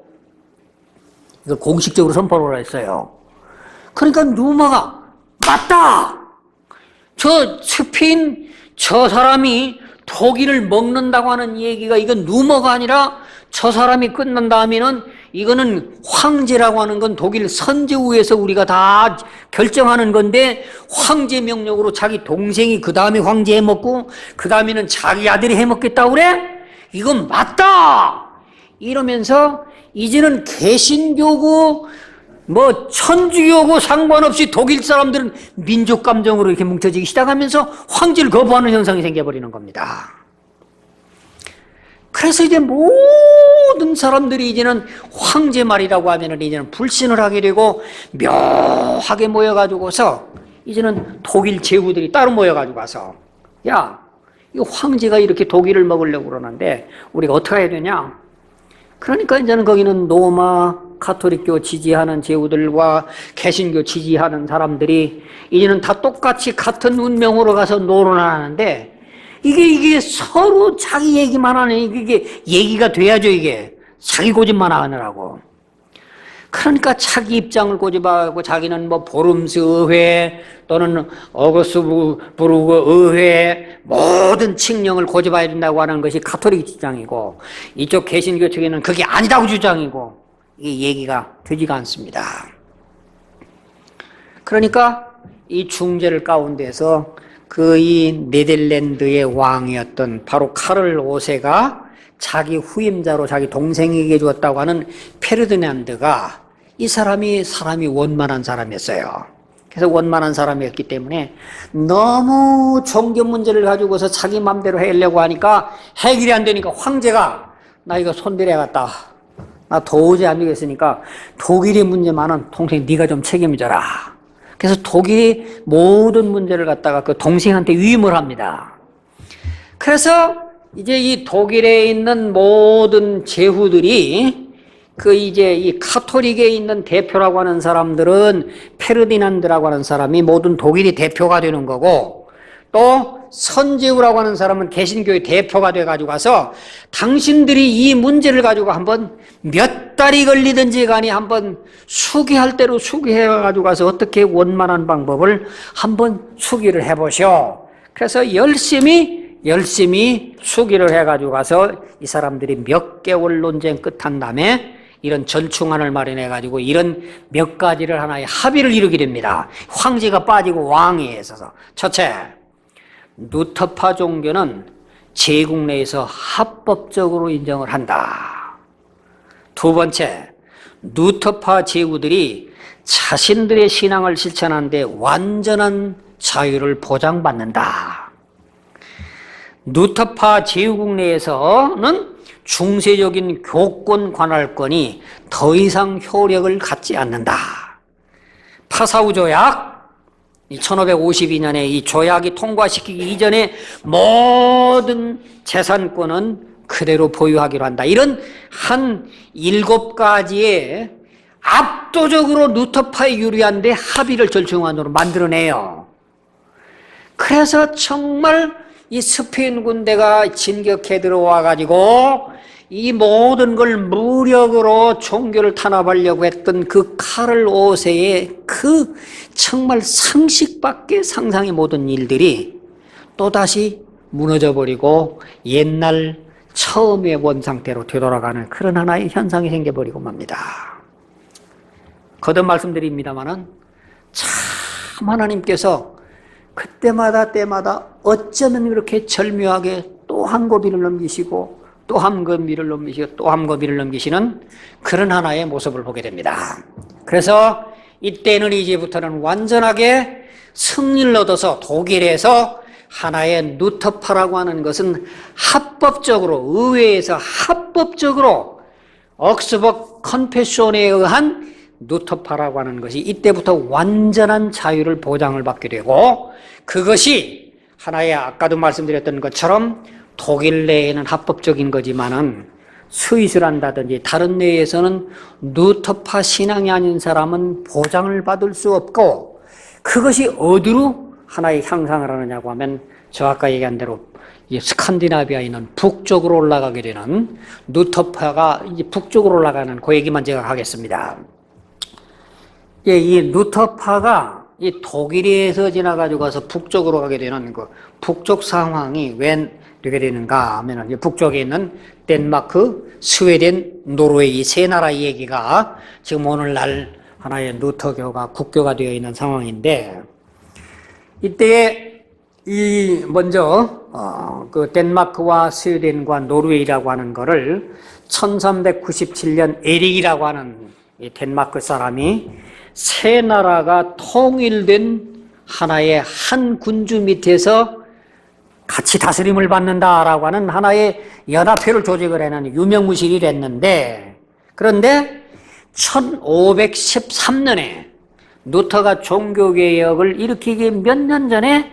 이걸 공식적으로 선포를 했어요. 그러니까 루머가 맞다. 저 스페인 저 사람이 독일을 먹는다고 하는 얘기가 이건 루머가 아니라 저 사람이 끝난 다음에는 이거는 황제라고 하는 건 독일 선제후에서 우리가 다 결정하는 건데 황제 명령으로 자기 동생이 그 다음에 황제 해먹고 그 다음에는 자기 아들이 해먹겠다고 그래? 이건 맞다! 이러면서 이제는 개신교고 뭐 천주교고 상관없이 독일 사람들은 민족 감정으로 이렇게 뭉쳐지기 시작하면서 황제를 거부하는 현상이 생겨버리는 겁니다. 그래서 이제 모든 사람들이 이제는 황제 말이라고 하면은 이제는 불신을 하게 되고 묘하게 모여가지고서 이제는 독일 제후들이 따로 모여가지고 와서 야, 이 황제가 이렇게 독일을 먹으려고 그러는데 우리가 어떻게 해야 되냐? 그러니까 이제는 거기는 로마 가톨릭교 지지하는 제후들과 개신교 지지하는 사람들이 이제는 다 똑같이 같은 운명으로 가서 논언하는데 이게 서로 자기 얘기만 하네. 이게 얘기가 돼야죠, 이게. 자기 고집만 하느라고. 그러니까 자기 입장을 고집하고 자기는 뭐 보름스 의회 또는 어거스부르그 의회 모든 칙령을 고집해야 된다고 하는 것이 가톨릭 주장이고 이쪽 개신교 측에는 그게 아니다고 주장이고 이게 얘기가 되지가 않습니다. 그러니까 이 중재를 가운데서 그 이 네덜란드의 왕이었던 바로 카를 5세가 자기 후임자로 자기 동생에게 주었다고 하는 페르디난드가 이 사람이 원만한 사람이었어요. 그래서 원만한 사람이었기 때문에 너무 종교 문제를 가지고서 자기 맘대로 하려고 하니까 해결이 안 되니까 황제가 나 이거 손들어야겠다. 나 도저히 안 되겠으니까 독일의 문제만은 동생 네가 좀 책임져라. 그래서 독일이 모든 문제를 갖다가 그 동생한테 위임을 합니다. 그래서 이제 이 독일에 있는 모든 제후들이 이제 이 카톨릭에 있는 대표라고 하는 사람들은 페르디난드라고 하는 사람이 모든 독일이 대표가 되는 거고, 또 선제후라고 하는 사람은 개신교의 대표가 돼가지고 가서 당신들이 이 문제를 가지고 한번 몇 달이 걸리든지 간에 한번 수기할 대로 수기해가지고 가서 어떻게 원만한 방법을 한번 수기를 해보시오. 그래서 열심히 수기를 해가지고 가서 이 사람들이 몇 개월 논쟁 끝한 다음에 이런 절충안을 마련해가지고 이런 몇 가지를 하나의 합의를 이루게 됩니다. 황제가 빠지고 왕이 있어서. 첫째, 루터파 종교는 제국 내에서 합법적으로 인정을 한다. 두 번째, 루터파 제후들이 자신들의 신앙을 실천하는 데 완전한 자유를 보장받는다. 루터파 제후국 내에서는 중세적인 교권 관할권이 더 이상 효력을 갖지 않는다. 파사우 조약, 1552년에 이 조약이 통과시키기 이전에 모든 재산권은 그대로 보유하기로 한다. 이런 한 7가지의 압도적으로 루터파에 유리한데 합의를 절충안으로 만들어내요. 그래서 정말 이 스페인 군대가 진격해 들어와 가지고 이 모든 걸 무력으로 종교를 탄압하려고 했던 그 카를 5세의 그 정말 상식밖에 상상이 못한 일들이 또다시 무너져 버리고 옛날 처음의 원상태로 되돌아가는 그런 하나의 현상이 생겨버리고 맙니다. 거듭 말씀드립니다마는 참 하나님께서 때마다 어쩌면 그렇게 절묘하게 또 한 고비를 넘기시고 또 한 고비를 넘기시고 또 한 고비를 넘기시는 그런 하나의 모습을 보게 됩니다. 그래서 이때는 이제부터는 완전하게 승리를 얻어서 독일에서 하나의 루터파라고 하는 것은 합법적으로 의회에서 합법적으로 옥스버그 컨페션에 의한 루터파라고 하는 것이 이때부터 완전한 자유를 보장을 받게 되고, 그것이 하나의 아까도 말씀드렸던 것처럼 독일 내에는 합법적인 거지만은 스위스란다든지 다른 내에서는 루터파 신앙이 아닌 사람은 보장을 받을 수 없고, 그것이 어디로 하나의 향상을 하느냐고 하면 저 아까 얘기한 대로 스칸디나비아에 있는 북쪽으로 올라가게 되는 루터파가 이제 북쪽으로 올라가는 그 얘기만 제가 하겠습니다. 이 루터파가 이 독일에서 지나가지고 가서 북쪽으로 가게 되는 그 북쪽 상황이 왜 되게 되는가 하면 북쪽에 있는 덴마크, 스웨덴, 노르웨이 이 세 나라 얘기가 지금 오늘날 하나의 루터교가 국교가 되어 있는 상황인데, 이때에 먼저 그 덴마크와 스웨덴과 노르웨이라고 하는 거를 1397년 에릭이라고 하는 이 덴마크 사람이 세 나라가 통일된 하나의 한 군주 밑에서 같이 다스림을 받는다라고 하는 하나의 연합회를 조직을 해는 유명무실이 됐는데, 그런데 1513년에 루터가 종교개혁을 일으키기 몇 년 전에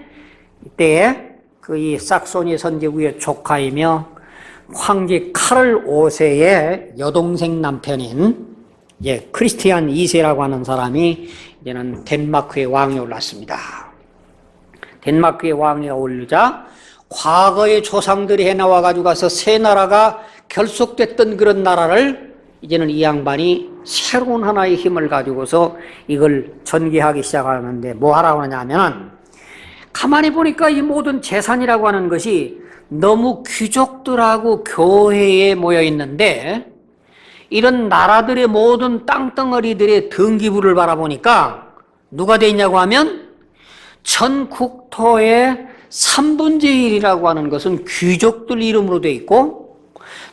이때에 이 삭소니 선제국의 조카이며 황제 카를 5세의 여동생 남편인 크리스티안 2세라고 하는 사람이 이제는 덴마크의 왕이 올랐습니다. 덴마크의 왕이 오르자 과거의 조상들이 해나와 가지고 가서 세 나라가 결속됐던 그런 나라를 이제는 이 양반이 새로운 하나의 힘을 가지고서 이걸 전개하기 시작하는데 뭐 하라고 하냐면, 가만히 보니까 이 모든 재산이라고 하는 것이 너무 귀족들하고 교회에 모여 있는데, 이런 나라들의 모든 땅덩어리들의 등기부를 바라보니까 누가 돼 있냐고 하면 전 국토의 3분의 1이라고 하는 것은 귀족들 이름으로 돼 있고,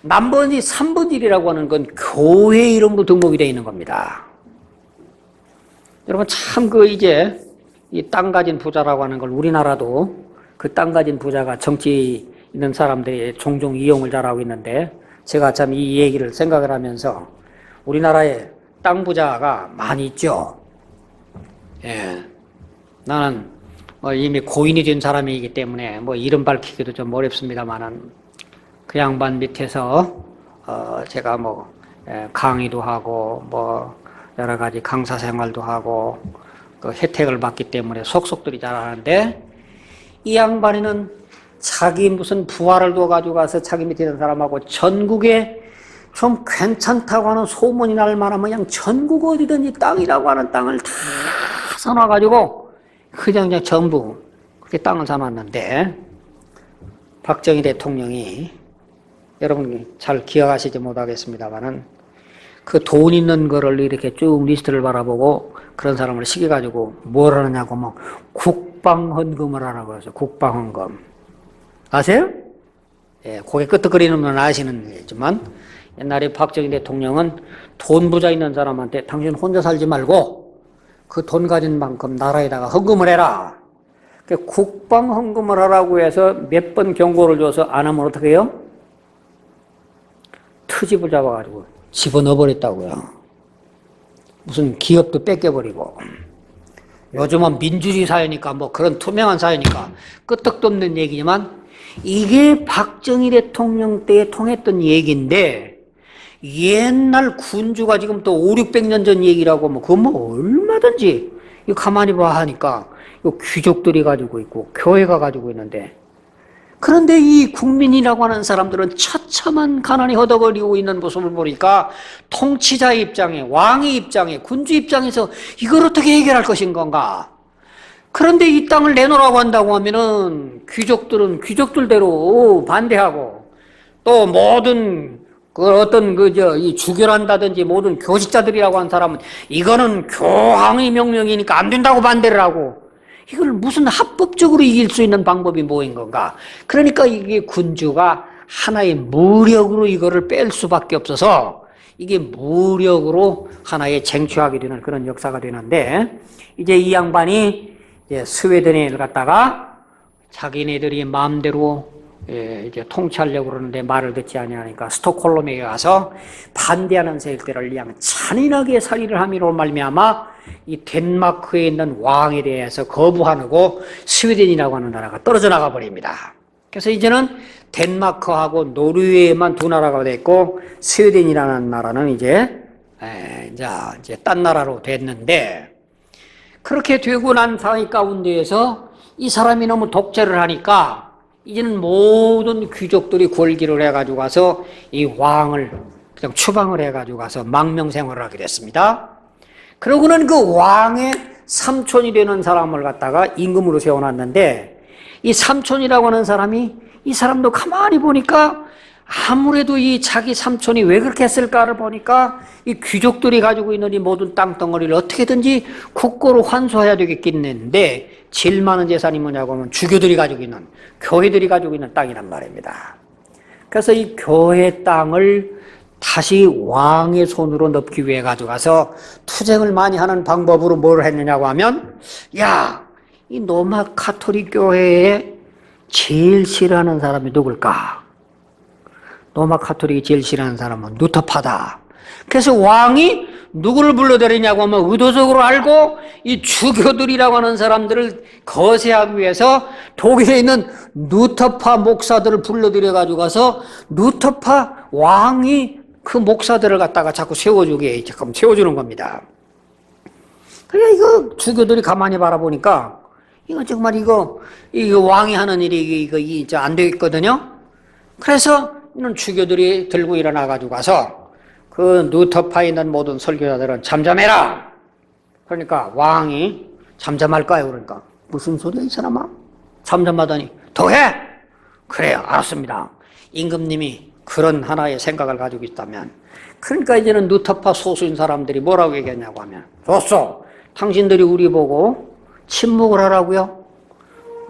남번이 3분의 1이라고 하는 건 교회 이름으로 등록이 되어 있는 겁니다. 여러분 참 이제 이 땅 가진 부자라고 하는 걸 우리나라도 그 땅 가진 부자가 정치 있는 사람들이 종종 이용을 잘하고 있는데, 제가 참 이 얘기를 생각을 하면서 우리나라에 땅 부자가 많이 있죠. 나는 이미 고인이 된 사람이기 때문에 이름 밝히기도 좀 어렵습니다만은 그 양반 밑에서 제가 뭐 강의도 하고 뭐 여러 가지 강사 생활도 하고 그 혜택을 받기 때문에 속속들이 잘하는데, 이 양반이는 자기 무슨 부하를 둬가지고 가서 자기 밑에 있는 사람하고 전국에 좀 괜찮다고 하는 소문이 날 만하면 그냥 전국 어디든지 땅이라고 하는 땅을 다 사놔가지고 그냥 전부 그렇게 땅을 사놨는데, 박정희 대통령이, 여러분 잘 기억하시지 못하겠습니다만은, 그 돈 있는 거를 이렇게 쭉 리스트를 바라보고 그런 사람을 시켜가지고 뭘 하느냐고 뭐 국방헌금을 하라고 해서 국방헌금 아세요? 예, 고개 끄덕거리는 분 아시는 거지만, 옛날에 박정희 대통령은 돈 부자 있는 사람한테 당신 혼자 살지 말고 그 돈 가진 만큼 나라에다가 헌금을 해라. 국방 헌금을 하라고 해서 몇 번 경고를 줘서 안 하면 어떻게 해요? 트집을 잡아가지고 집어넣어버렸다고요. 무슨 기업도 뺏겨버리고. 요즘은 민주주의 사회니까 뭐 그런 투명한 사회니까 끄떡도 없는 얘기지만, 이게 박정희 대통령 때에 통했던 얘기인데, 옛날 군주가 지금 또 5, 600년 전 얘기라고 뭐 그거 뭐 얼마든지 이거 가만히 봐 하니까 이 귀족들이 가지고 있고 교회가 가지고 있는데, 그런데 이 국민이라고 하는 사람들은 처참한 가난이 걷어버리고 있는 모습을 보니까 통치자의 입장에, 왕의 입장에, 군주 입장에서 이걸 어떻게 해결할 것인 건가? 그런데 이 땅을 내놓으라고 한다고 하면은 귀족들은 귀족들대로 반대하고, 또 모든 이 주결한다든지 모든 교직자들이라고 하는 사람은 이거는 교황의 명령이니까 안 된다고 반대를 하고, 이걸 무슨 합법적으로 이길 수 있는 방법이 뭐인 건가? 그러니까 이게 군주가 하나의 무력으로 이거를 뺄 수밖에 없어서 이게 무력으로 하나의 쟁취하게 되는 그런 역사가 되는데, 이제 이 양반이 이제 스웨덴을 갔다가 자기네들이 마음대로 이제 통치하려고 그러는데 말을 듣지 아니하니까 스톡홀름에 가서 반대하는 세력들을 그냥 잔인하게 살인을 함으로 말미암아 이 덴마크에 있는 왕에 대해서 거부하고 스웨덴이라고 하는 나라가 떨어져 나가 버립니다. 그래서 이제는 덴마크하고 노르웨이만 두 나라가 됐고, 스웨덴이라는 나라는 이제 딴 나라로 됐는데, 그렇게 되고 난 사회 가운데에서 이 사람이 너무 독재를 하니까 이제는 모든 귀족들이 골기를 해가지고 가서 이 왕을 그냥 추방을 해가지고 가서 망명생활을 하게 됐습니다. 그러고는 그 왕의 삼촌이 되는 사람을 갖다가 임금으로 세워놨는데, 이 삼촌이라고 하는 사람이, 이 사람도 가만히 보니까 아무래도 이 자기 삼촌이 왜 그렇게 했을까를 보니까 이 귀족들이 가지고 있는 이 모든 땅덩어리를 어떻게든지 국고로 환수해야 되겠겠는데, 제일 많은 재산이 뭐냐고 하면 주교들이 가지고 있는, 교회들이 가지고 있는 땅이란 말입니다. 그래서 이 교회 땅을 다시 왕의 손으로 넣기 위해 가져가서 투쟁을 많이 하는 방법으로 뭘 했느냐고 하면, 이 로마 가톨릭 교회에 제일 싫어하는 사람이 누굴까? 로마 가톨릭이 제일 싫어하는 사람은 루터파다. 그래서 왕이 누구를 불러들이냐고 하면 의도적으로 알고 이 주교들이라고 하는 사람들을 거세하기 위해서 독일에 있는 루터파 목사들을 불러들여 가서 루터파 왕이 그 목사들을 갖다가 자꾸 세워주는 겁니다. 그러니까 이거 주교들이 가만히 바라보니까 이거 정말 이거 왕이 하는 일이 이거 안 되겠거든요. 그래서 이런 주교들이 들고 일어나 가지고 가서 그 루터파에 있는 모든 설교자들은 잠잠해라. 그러니까 왕이 잠잠할까요? 그러니까 무슨 소리야 이 사람아? 잠잠하더니 더 해. 그래요, 알았습니다. 임금님이 그런 하나의 생각을 가지고 있다면, 그러니까 이제는 루터파 소수인 사람들이 뭐라고 얘기했냐고 하면, 좋소, 당신들이 우리 보고 침묵을 하라고요?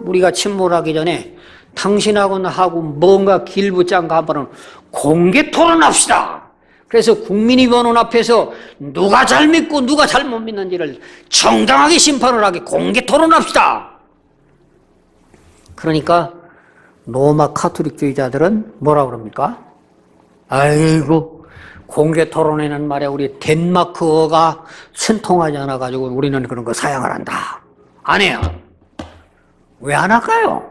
우리가 침묵을 하기 전에 당신하고 나하고 뭔가 길붙잡고 한번은 공개 토론합시다. 그래서 국민의원원 앞에서 누가 잘 믿고 누가 잘못 믿는지를 정당하게 심판을 하게 공개 토론합시다. 그러니까 로마 카톨릭주의자들은 뭐라 그럽니까? 아이고, 공개 토론회는 말이야 우리 덴마크어가 신통하지 않아 가지고 우리는 그런 거 사양을 한다. 안 해요. 왜 안 할까요?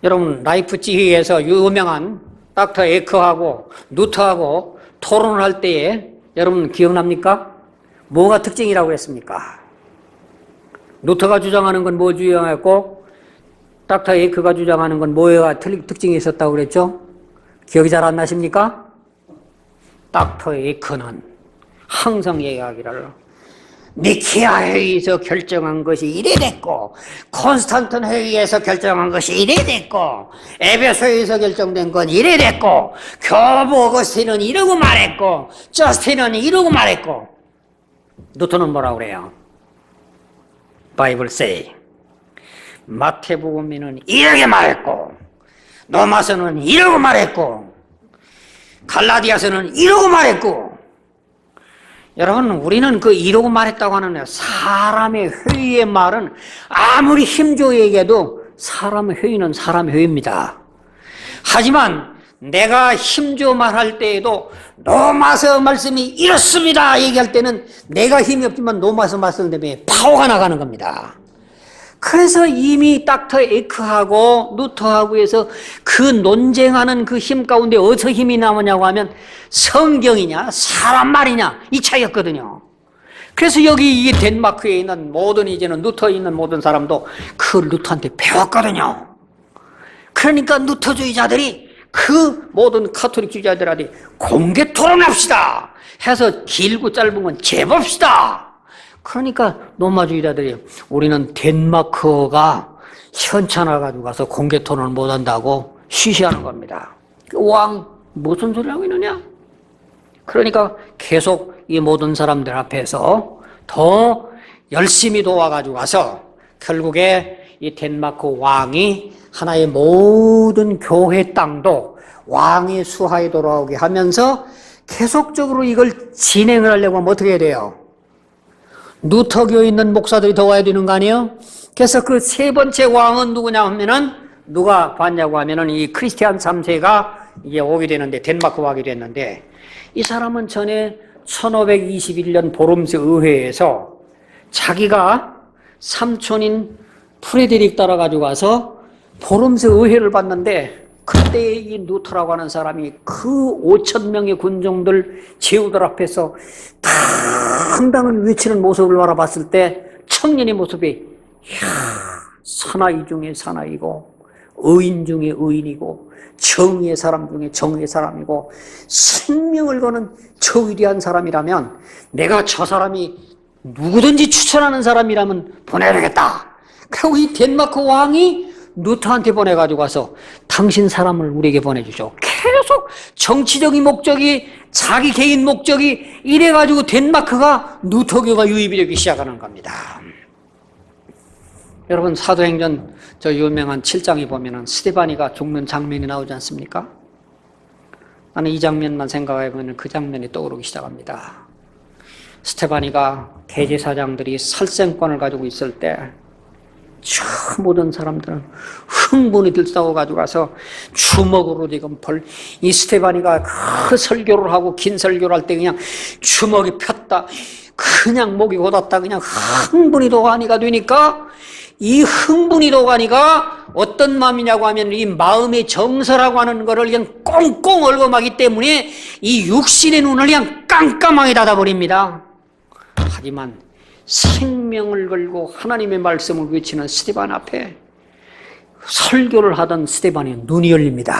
여러분 라이프치히에서 유명한 닥터 에크하고 누트하고 토론을 할 때에 여러분 기억납니까? 뭐가 특징이라고 했습니까? 누트가 주장하는 건 뭐 주장했고 닥터 에크가 주장하는 건 뭐가 특징이 있었다고 그랬죠? 기억이 잘 안 나십니까? 닥터 에크는 항상 얘기하기를 니케아 회의에서 결정한 것이 이래 됐고 콘스탄틴 회의에서 결정한 것이 이래 됐고 에베소 회의에서 결정된 건 이래 됐고 교부 어거스틴은 이러고 말했고 저스틴은 이러고 말했고 누트는 뭐라고 그래요? 바이블 세이 마태복음에는 이렇게 말했고 로마서는 이러고 말했고 갈라디아서는 이러고 말했고 여러분 우리는 그 이러고 말했다고 하는 사람의 회의의 말은 아무리 힘줘 얘기해도 사람의 회의는 사람의 회의입니다. 하지만 내가 힘줘 말할 때에도 로마서 말씀이 이렇습니다 얘기할 때는 내가 힘이 없지만 로마서 말씀 때문에 파워가 나가는 겁니다. 그래서 이미 닥터 에크하고 누트하고 해서 그 논쟁하는 그 힘 가운데 어디서 힘이 나오냐고 하면 성경이냐 사람 말이냐 이 차이였거든요. 그래서 여기 이 덴마크에 있는 모든 이제는 누트에 있는 모든 사람도 그 누트한테 배웠거든요. 그러니까 누트주의자들이 그 모든 카톨릭주의자들한테 공개 토론합시다 해서 길고 짧은 건 재봅시다. 그러니까 로마주의자들이 우리는 덴마크가 현찮아가지고 가서 공개 토론을 못한다고 쉬쉬하는 겁니다. 왕 무슨 소리 하고 있느냐? 그러니까 계속 이 모든 사람들 앞에서 더 열심히 도와가지고 가서 결국에 이 덴마크 왕이 하나의 모든 교회 땅도 왕의 수하에 돌아오게 하면서 계속적으로 이걸 진행을 하려고 하면 어떻게 해야 돼요? 누터교에 있는 목사들이 도와야 되는 거 아니에요? 그래서 그 세 번째 왕은 누구냐 하면은 누가 봤냐고 하면은 이 크리스티안 3세가 이제 오게 되는데 덴마크 왕이 됐는데 이 사람은 전에 1521년 보름스 의회에서 자기가 삼촌인 프레데릭 따라가지고 가서 보름스 의회를 봤는데 그때 이 누트라고 하는 사람이 그 5,000명의 군종들 제후들 앞에서 당당한 외치는 모습을 바라봤을 때 청년의 모습이 사나이 중에 사나이고 의인 중에 의인이고 정의의 사람 중에 정의의 사람이고 생명을 거는 저 위대한 사람이라면 내가 저 사람이 누구든지 추천하는 사람이라면 보내야겠다. 그리고 이 덴마크 왕이 누트한테 보내가지고 와서 당신 사람을 우리에게 보내주죠. 계속 정치적인 목적이 자기 개인 목적이 이래가지고 덴마크가 누터교가 유입이 되기 시작하는 겁니다. 여러분 사도행전 저 유명한 7장에 보면은 스데바니가 죽는 장면이 나오지 않습니까? 나는 이 장면만 생각해보면 그 장면이 떠오르기 시작합니다. 스데바니가 대제사장들이 살생권을 가지고 있을 때 저 모든 사람들은 흥분이 들썩어 가지고 가서 주먹으로 지금 이 스데바니가 그 설교를 하고 긴 설교를 할 때 그냥 주먹이 폈다 그냥 목이 곧았다 그냥 흥분이 도가니가 되니까 이 흥분이 도가니가 어떤 마음이냐고 하면 이 마음의 정서라고 하는 거를 그냥 꽁꽁 얽어마기 때문에 이 육신의 눈을 그냥 깜깜하게 닫아버립니다. 하지만 생명을 걸고 하나님의 말씀을 외치는 스데반 앞에 설교를 하던 스데반의 눈이 열립니다.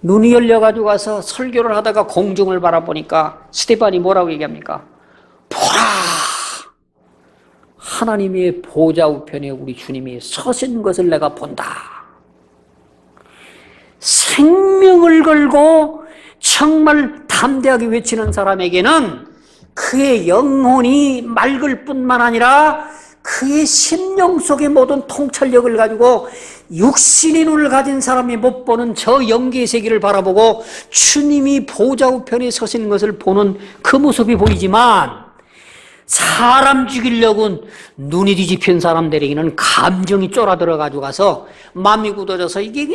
눈이 열려가지고 가서 설교를 하다가 공중을 바라보니까 스데반이 뭐라고 얘기합니까? 보라! 하나님의 보좌 우편에 우리 주님이 서신 것을 내가 본다. 생명을 걸고 정말 담대하게 외치는 사람에게는 그의 영혼이 맑을 뿐만 아니라 그의 심령 속의 모든 통찰력을 가지고 육신의 눈을 가진 사람이 못 보는 저 영계의 세계를 바라보고 주님이 보좌 우편에 서시는 것을 보는 그 모습이 보이지만 사람 죽이려고 눈이 뒤집힌 사람들에게는 감정이 쫄아들어가지고 가서 마음이 굳어져서 이게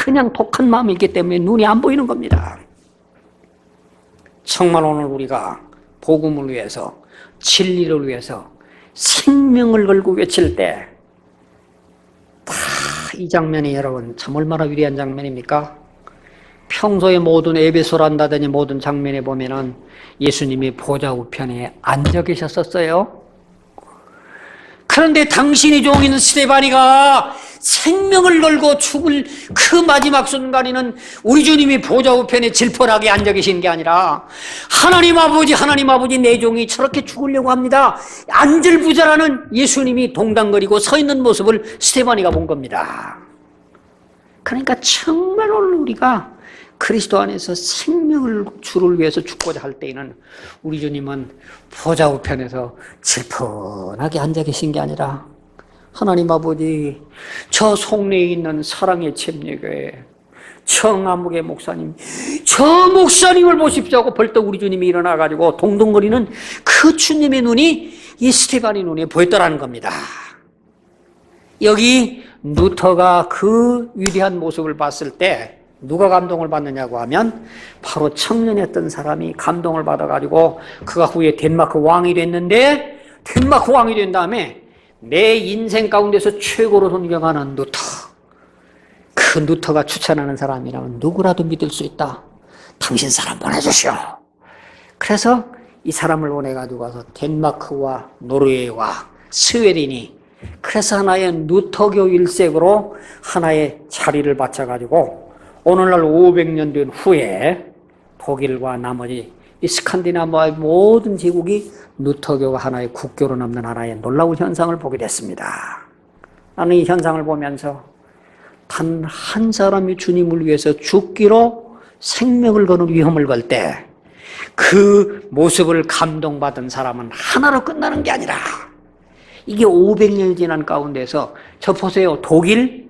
그냥 독한 마음이기 때문에 눈이 안 보이는 겁니다. 정말 오늘 우리가 복음을 위해서 진리를 위해서 생명을 걸고 외칠 때 이 장면이 여러분 참 얼마나 위대한 장면입니까? 평소에 모든 에베소를 한다더니 모든 장면에 보면은 예수님이 보좌 우편에 앉아 계셨었어요. 그런데 당신이 종인 스데반이가 생명을 걸고 죽을 그 마지막 순간에는 우리 주님이 보좌 우편에 질펀하게 앉아 계신 게 아니라 하나님 아버지 내 종이 저렇게 죽으려고 합니다. 안절부절하는 예수님이 동당거리고 서 있는 모습을 스데반이가 본 겁니다. 그러니까 정말 오늘 우리가 그리스도 안에서 생명을 주를 위해서 죽고자 할 때에는 우리 주님은 보좌 우편에서 질펀하게 앉아 계신 게 아니라 하나님 아버지 저 송내에 있는 사랑의 챔례교회 청암묵의 목사님 저 목사님을 보십시오 하고 벌떡 우리 주님이 일어나가지고 동동거리는 그 주님의 눈이 이 스데반의 눈에 보였더라는 겁니다. 여기 루터가 그 위대한 모습을 봤을 때 누가 감동을 받느냐고 하면 바로 청년이었던 사람이 감동을 받아가지고 그가 후에 덴마크 왕이 됐는데 덴마크 왕이 된 다음에 내 인생 가운데서 최고로 존경하는 루터, 그 루터가 추천하는 사람이라면 누구라도 믿을 수 있다. 당신 사람 보내주시오. 그래서 이 사람을 보내가지고 가서 덴마크와 노르웨이와 스웨덴이 그래서 하나의 루터교 일색으로 하나의 자리를 바쳐가지고 오늘날 500년 된 후에 독일과 나머지 이 스칸디나비아의 모든 제국이 루터교가 하나의 국교로 남는 하나의 놀라운 현상을 보게 됐습니다. 나는 이 현상을 보면서 단 한 사람이 주님을 위해서 죽기로 생명을 거는 위험을 걸 때 그 모습을 감동받은 사람은 하나로 끝나는 게 아니라 이게 500년이 지난 가운데서 저 보세요. 독일,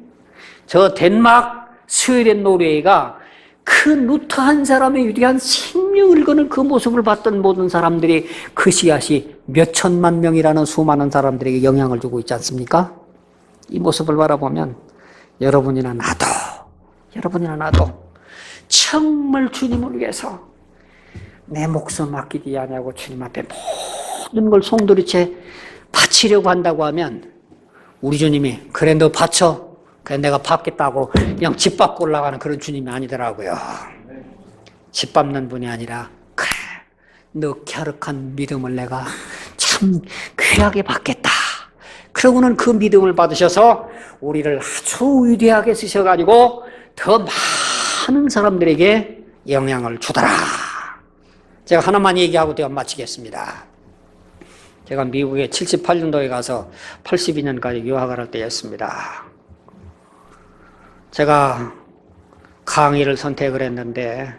저 덴마크, 스웨덴, 노르웨이가 그 루터 한 사람의 위대한 생명을 거는 그 모습을 봤던 모든 사람들이 그 씨앗이 몇 천만 명이라는 수많은 사람들에게 영향을 주고 있지 않습니까? 이 모습을 바라보면 여러분이나 나도 정말 주님을 위해서 내 목숨 아끼지 않냐고 주님 앞에 모든 걸 송두리째 바치려고 한다고 하면 우리 주님이 그래 너 바쳐 그래 내가 밟겠다고 그냥 집 밟고 올라가는 그런 주님이 아니더라고요. 집 밟는 분이 아니라 그래 너 갸륵한 믿음을 내가 참 귀하게 받겠다. 그러고는 그 믿음을 받으셔서 우리를 아주 위대하게 쓰셔가지고 더 많은 사람들에게 영향을 주더라. 제가 하나만 얘기하고 제가 마치겠습니다. 제가 미국에 78년도에 가서 82년까지 유학을 할 때였습니다. 제가 강의를 선택을 했는데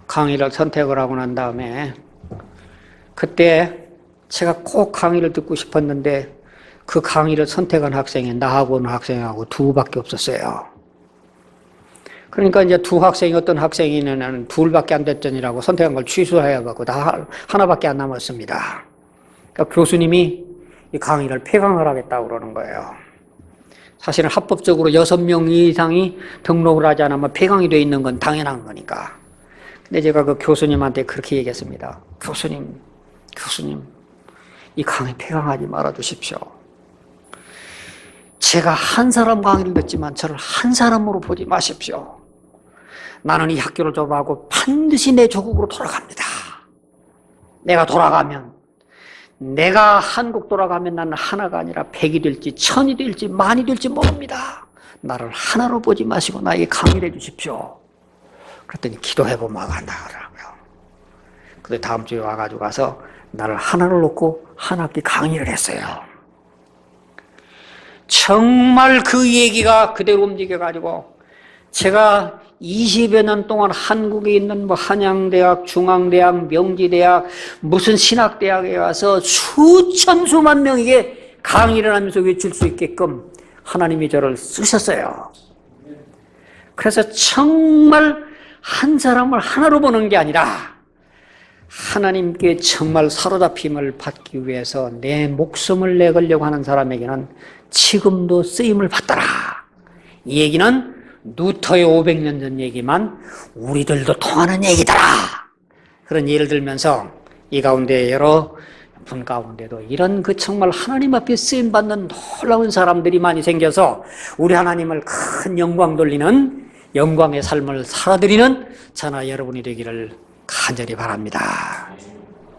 강의를 선택을 하고 난 다음에 그때 제가 꼭 강의를 듣고 싶었는데 그 강의를 선택한 학생이 나하고는 학생하고 두밖에 없었어요. 그러니까 이제 두 학생이 어떤 학생이는 둘밖에 안 됐더니라고 선택한 걸 취소해갖고 다 하나밖에 안 남았습니다. 그러니까 교수님이 이 강의를 폐강을 하겠다고 그러는 거예요. 사실은 합법적으로 6명 이상이 등록을 하지 않으면 폐강이 되어 있는 건 당연한 거니까. 근데 제가 그 교수님한테 그렇게 얘기했습니다. 교수님, 이 강의 폐강하지 말아 주십시오. 제가 한 사람 강의를 듣지만 저를 한 사람으로 보지 마십시오. 나는 이 학교를 졸업하고 반드시 내 조국으로 돌아갑니다. 내가 한국 돌아가면 나는 하나가 아니라 100이 될지 1000이 될지 10,000이 될지 모릅니다. 나를 하나로 보지 마시고 나에게 강의를 해주십시오. 그랬더니 기도해보면 간다 그러더라고요. 근데 다음 주에 와가지고 가서 나를 하나로 놓고 한 학기 강의를 했어요. 정말 그 얘기가 그대로 움직여가지고 제가 20여 년 동안 한국에 있는 뭐 한양대학, 중앙대학, 명지대학, 무슨 신학대학에 가서 수천 수만 명에게 강의를 하면서 외칠 수 있게끔 하나님이 저를 쓰셨어요. 그래서 정말 한 사람을 하나로 보는 게 아니라 하나님께 정말 사로잡힘을 받기 위해서 내 목숨을 내걸려고 하는 사람에게는 지금도 쓰임을 받더라. 이 얘기는 루터의 500년 전 얘기만 우리들도 통하는 얘기더라. 그런 예를 들면서 이 가운데 여러 분 가운데도 이런 정말 하나님 앞에 쓰임받는 놀라운 사람들이 많이 생겨서 우리 하나님을 큰 영광 돌리는 영광의 삶을 살아드리는 저나 여러분이 되기를 간절히 바랍니다.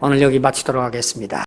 오늘 여기 마치도록 하겠습니다.